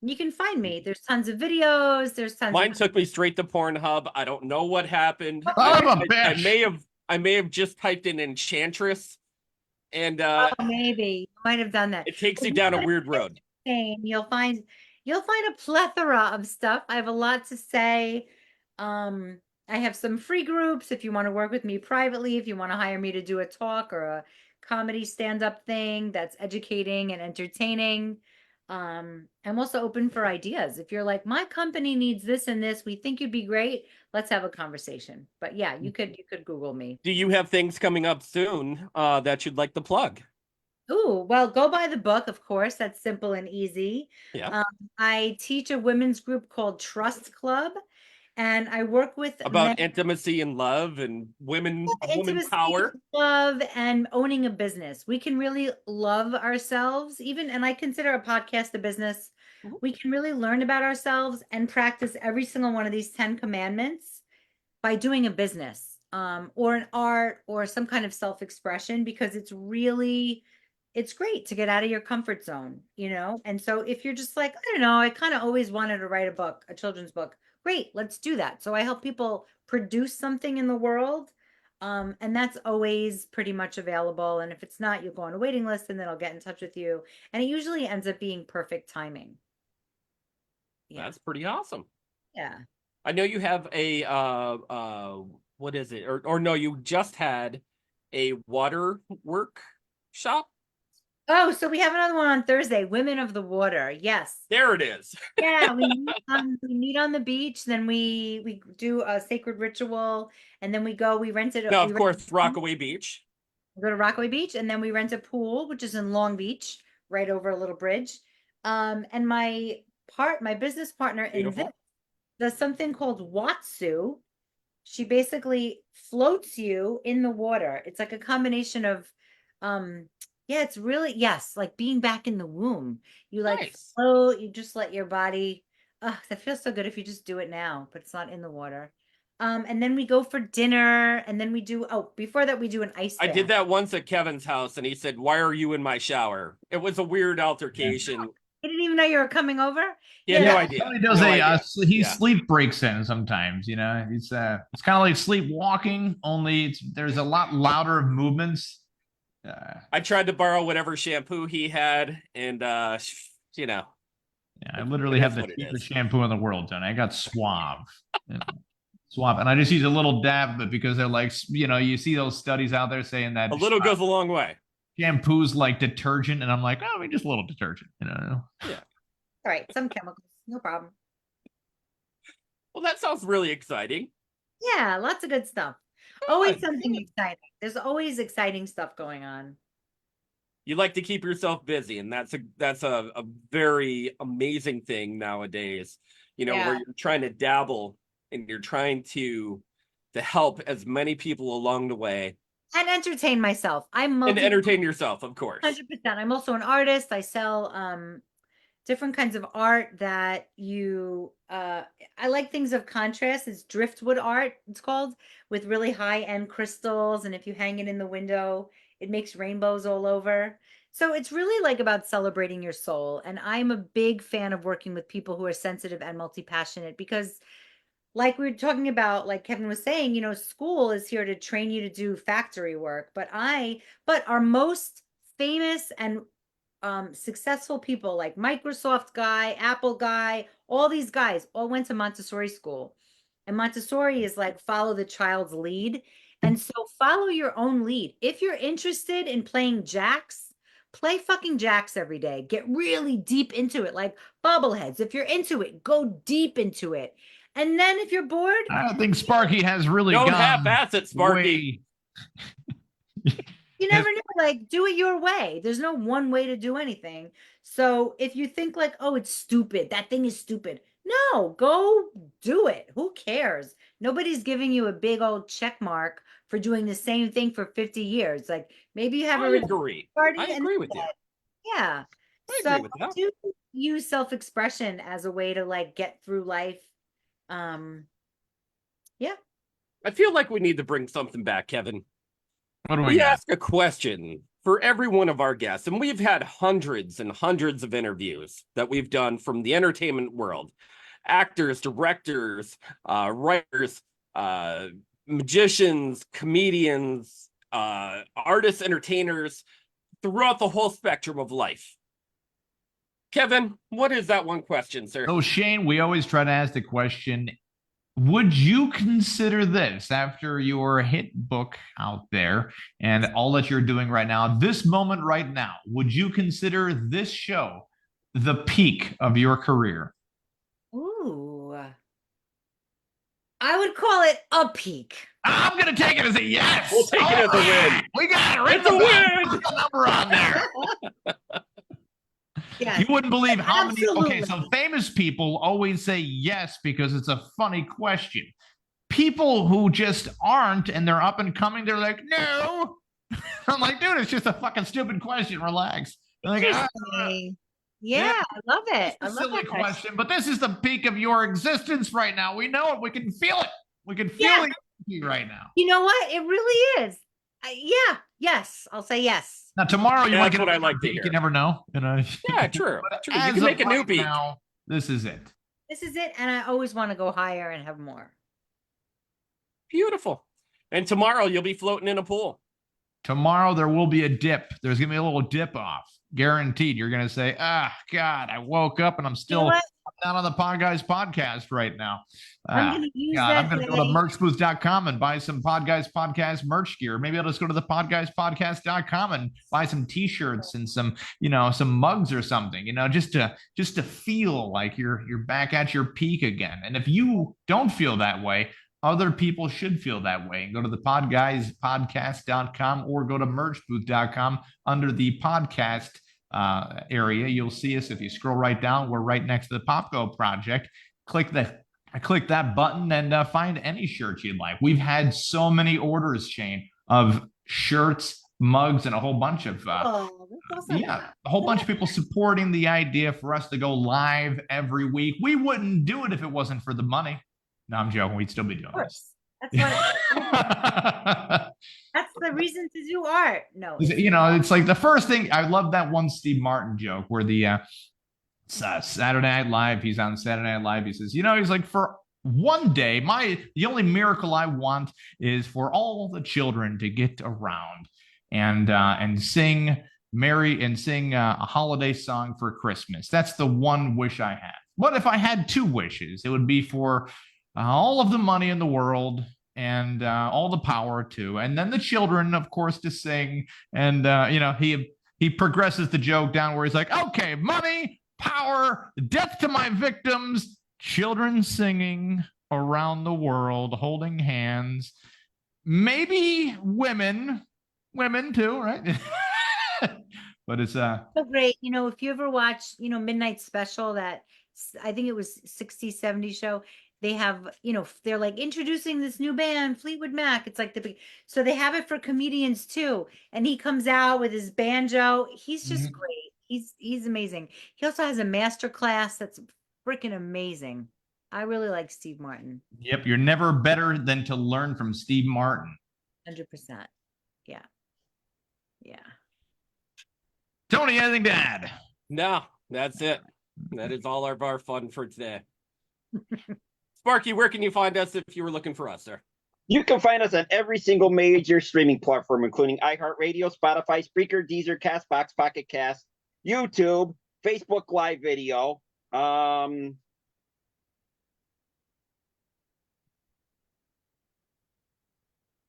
you can find me. There's tons of videos. There's tons. Mine took me straight to Pornhub. I don't know what happened. I may have just typed in Enchantress, and maybe you might have done that. it takes you down a weird road. Shane, you'll find a plethora of stuff. I have a lot to say. I have some free groups if you want to work with me privately, if you want to hire me to do a talk or a comedy stand-up thing that's educating and entertaining. I'm also open for ideas. If you're like, my company needs this and this, we think you'd be great, let's have a conversation. But yeah, you could Google me. Do you have things coming up soon that you'd like to plug? Oh, well, go buy the book, of course. That's simple and easy. Yeah. I teach a women's group called Trust Club, and I work with About intimacy and love and woman power. Love and owning a business. We can really love ourselves, and I consider a podcast a business. We can really learn about ourselves and practice every single one of these 10 commandments by doing a business, or an art or some kind of self-expression, because it's great to get out of your comfort zone, And so if you're just like, I don't know, I kind of always wanted to write a children's book. Great, let's do that. So I help people produce something in the world. And that's always pretty much available. And if it's not, you'll go on a waiting list and then I'll get in touch with you. And it usually ends up being perfect timing. Yeah. That's pretty awesome. Yeah. I know you have a what is it? Or no, you just had a water workshop. Oh, so we have another one on Thursday, Women of the Water. Yes. There it is. Yeah, we meet on the beach, then we do a sacred ritual, and then we rent it. No, of course, Rockaway Beach. We go to Rockaway Beach, and then we rent a pool, which is in Long Beach, right over a little bridge. And my business partner in this does something called Watsu. She basically floats you in the water. It's like a combination of yeah, it's really, yes, like being back in the womb. You float, you just let your body, that feels so good if you just do it now, but it's not in the water. And then we go for dinner, and then before that we do an ice bath. I did that once at Kevin's house, and he said, "Why are you in my shower?" It was a weird altercation. He didn't even know you were coming over? Yeah, no idea. He does sleep breaks in sometimes, it's kind of like sleepwalking, only there's a lot louder movements. I tried to borrow whatever shampoo he had, and Yeah, I literally have the cheapest shampoo in the world, Tony. I got Suave. Suave, and I just use a little dab of it because they're like, you see those studies out there saying that a little goes a long way. Shampoo's like detergent, and I'm like, oh, just a little detergent, Yeah. All right, some chemicals, no problem. Well, that sounds really exciting. Yeah, lots of good stuff. Always something exciting. There's always exciting stuff going on. You like to keep yourself busy, and that's a very amazing thing nowadays. Where you're trying to dabble and you're trying to help as many people along the way and entertain myself. and entertain yourself, of course. 100%. I'm also an artist. I sell different kinds of art that I like things of contrast. It's driftwood art, it's called, with really high-end crystals, and if you hang it in the window, it makes rainbows all over. So it's really like about celebrating your soul. And I'm a big fan of working with people who are sensitive and multi-passionate, because like we were talking about, like Kevin was saying, school is here to train you to do factory work, but our most famous and successful people like Microsoft guy, Apple guy, all these guys all went to Montessori school. And Montessori is like follow the child's lead. And so follow your own lead. If you're interested in playing jacks, play fucking jacks every day. Get really deep into it, like bobbleheads. If you're into it, go deep into it. And then if you're bored, I don't think Sparky has really don't gone half-ass it, Sparky. You never know, like, do it your way. There's no one way to do anything. So if you think like, oh, it's stupid, that thing is stupid. No, go do it. Who cares? Nobody's giving you a big old check mark for doing the same thing for 50 years. Like maybe you have I agree. I agree with you. Yeah. I So agree with that. do use self-expression as a way to like get through life. Yeah. I feel like we need to bring something back, Kevin. What do We got? ask a question for every one of our guests, and we've had hundreds and hundreds of interviews that we've done from the entertainment world. Actors, directors, writers, magicians, comedians, artists, entertainers, throughout the whole spectrum of life. Kevin, what is that one question, sir? So, Shane, we always try to ask the question, would you consider this, after your hit book out there and all that you're doing right now, this moment right now, would you consider this show the peak of your career? Ooh. I would call it a peak. I'm going to take it as a yes. We'll take it as a win. We got it. It's a win. Put the number on there. Yeah. You wouldn't believe how Absolutely. many. Okay, so famous people always say yes because it's a funny question. People who just aren't and they're up and coming, they're like, no. I'm like, dude, it's just a fucking stupid question. Relax. They're like, Interesting. Yeah, I love it. I it's a love silly that question, but this is the peak of your existence right now. We know it. We can feel it. We can feel it right now. You know what? It really is. Yeah. Yes. I'll say yes. Now tomorrow you Yeah, might that's get what I like to peak. hear. You never know. Yeah, true. True. You As can of make a new right peak. now, this is it. This is it. And I always want to go higher and have more. Beautiful. And tomorrow you'll be floating in a pool. Tomorrow there will be a dip. There's gonna be a little dip off. Guaranteed. You're gonna say, God, I woke up and I'm still down on the Podguyz podcast right now. I'm gonna use I'm gonna go to merchbooth.com and buy some Podguyz podcast merch gear. Maybe I'll just go to the podguyzpodcast.com and buy some t-shirts and some mugs or something, just to feel like you're back at your peak again. And if you don't feel that way, other people should feel that way. And go to the podguyzpodcast.com or go to merchbooth.com under the podcast area. You'll see us. If you scroll right down, we're right next to the Podguyz project. Click that button and find any shirt you'd like. We've had so many orders, Shane, of shirts, mugs, and a whole bunch of that's awesome. a whole bunch of people supporting the idea for us to go live every week. We wouldn't do it if it wasn't for the money. No, I'm joking. We'd still be doing this. That's what that's the reason to do art. No. It's like the first thing. I love that one Steve Martin joke where the Saturday Night Live, he's on Saturday Night Live. He says, he's like, for one day, the only miracle I want is for all the children to get around and sing a holiday song for Christmas. That's the one wish I have. What if I had two wishes? It would be for all of the money in the world and all the power too, and then the children, of course, to sing. And he progresses the joke down where he's like, okay, money, power, death to my victims, children singing around the world, holding hands, maybe women too, right? But it's so great. If you ever watch Midnight Special, that I think it was 60s, 70s show, they have, they're like introducing this new band, Fleetwood Mac. It's like so they have it for comedians too. And he comes out with his banjo. He's just great. He's amazing. He also has a master class that's freaking amazing. I really like Steve Martin. Yep, you're never better than to learn from Steve Martin. 100%. Yeah. Yeah. Tony, anything to add? No, that's it. That is all of our fun for today. Sparky, where can you find us if you were looking for us, sir? You can find us on every single major streaming platform, including iHeartRadio, Spotify, Spreaker, Deezer, CastBox, Pocket Cast, YouTube, Facebook Live Video. All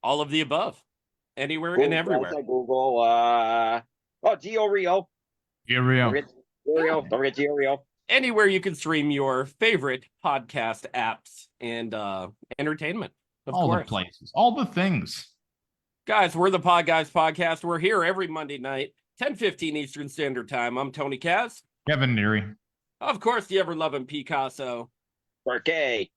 of the above. Anywhere and everywhere. Google. Geo Rio. Here we go. Don't forget Geo Rio. Anywhere you can stream your favorite podcast apps and entertainment. Of All course. the places. All the things. Guys, we're the Podguyz Podcast. We're here every Monday night, 10:15 Eastern Standard Time. I'm Tony Kaz. Kevin Neary. Of course, the ever-loving Picasso. Okay.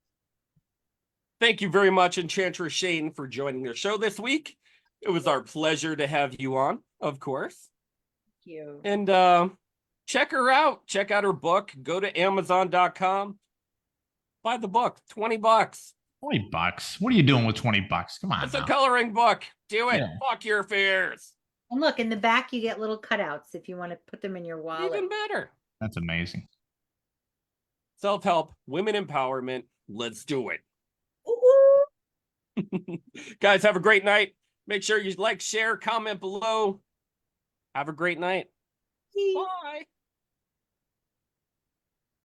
Thank you very much, Enchantress Shane, for joining the show this week. It was our pleasure to have you on, of course. Thank you. And check her out. Check out her book. Go to Amazon.com. Buy the book. $20. $20. What are you doing with $20? Come on. It's a coloring book. Do it. Yeah. Fuck your fears. And look, in the back, you get little cutouts if you want to put them in your wallet. Even better. That's amazing. Self-help, women empowerment. Let's do it. Ooh. Guys, have a great night. Make sure you like, share, comment below. Have a great night. Bye.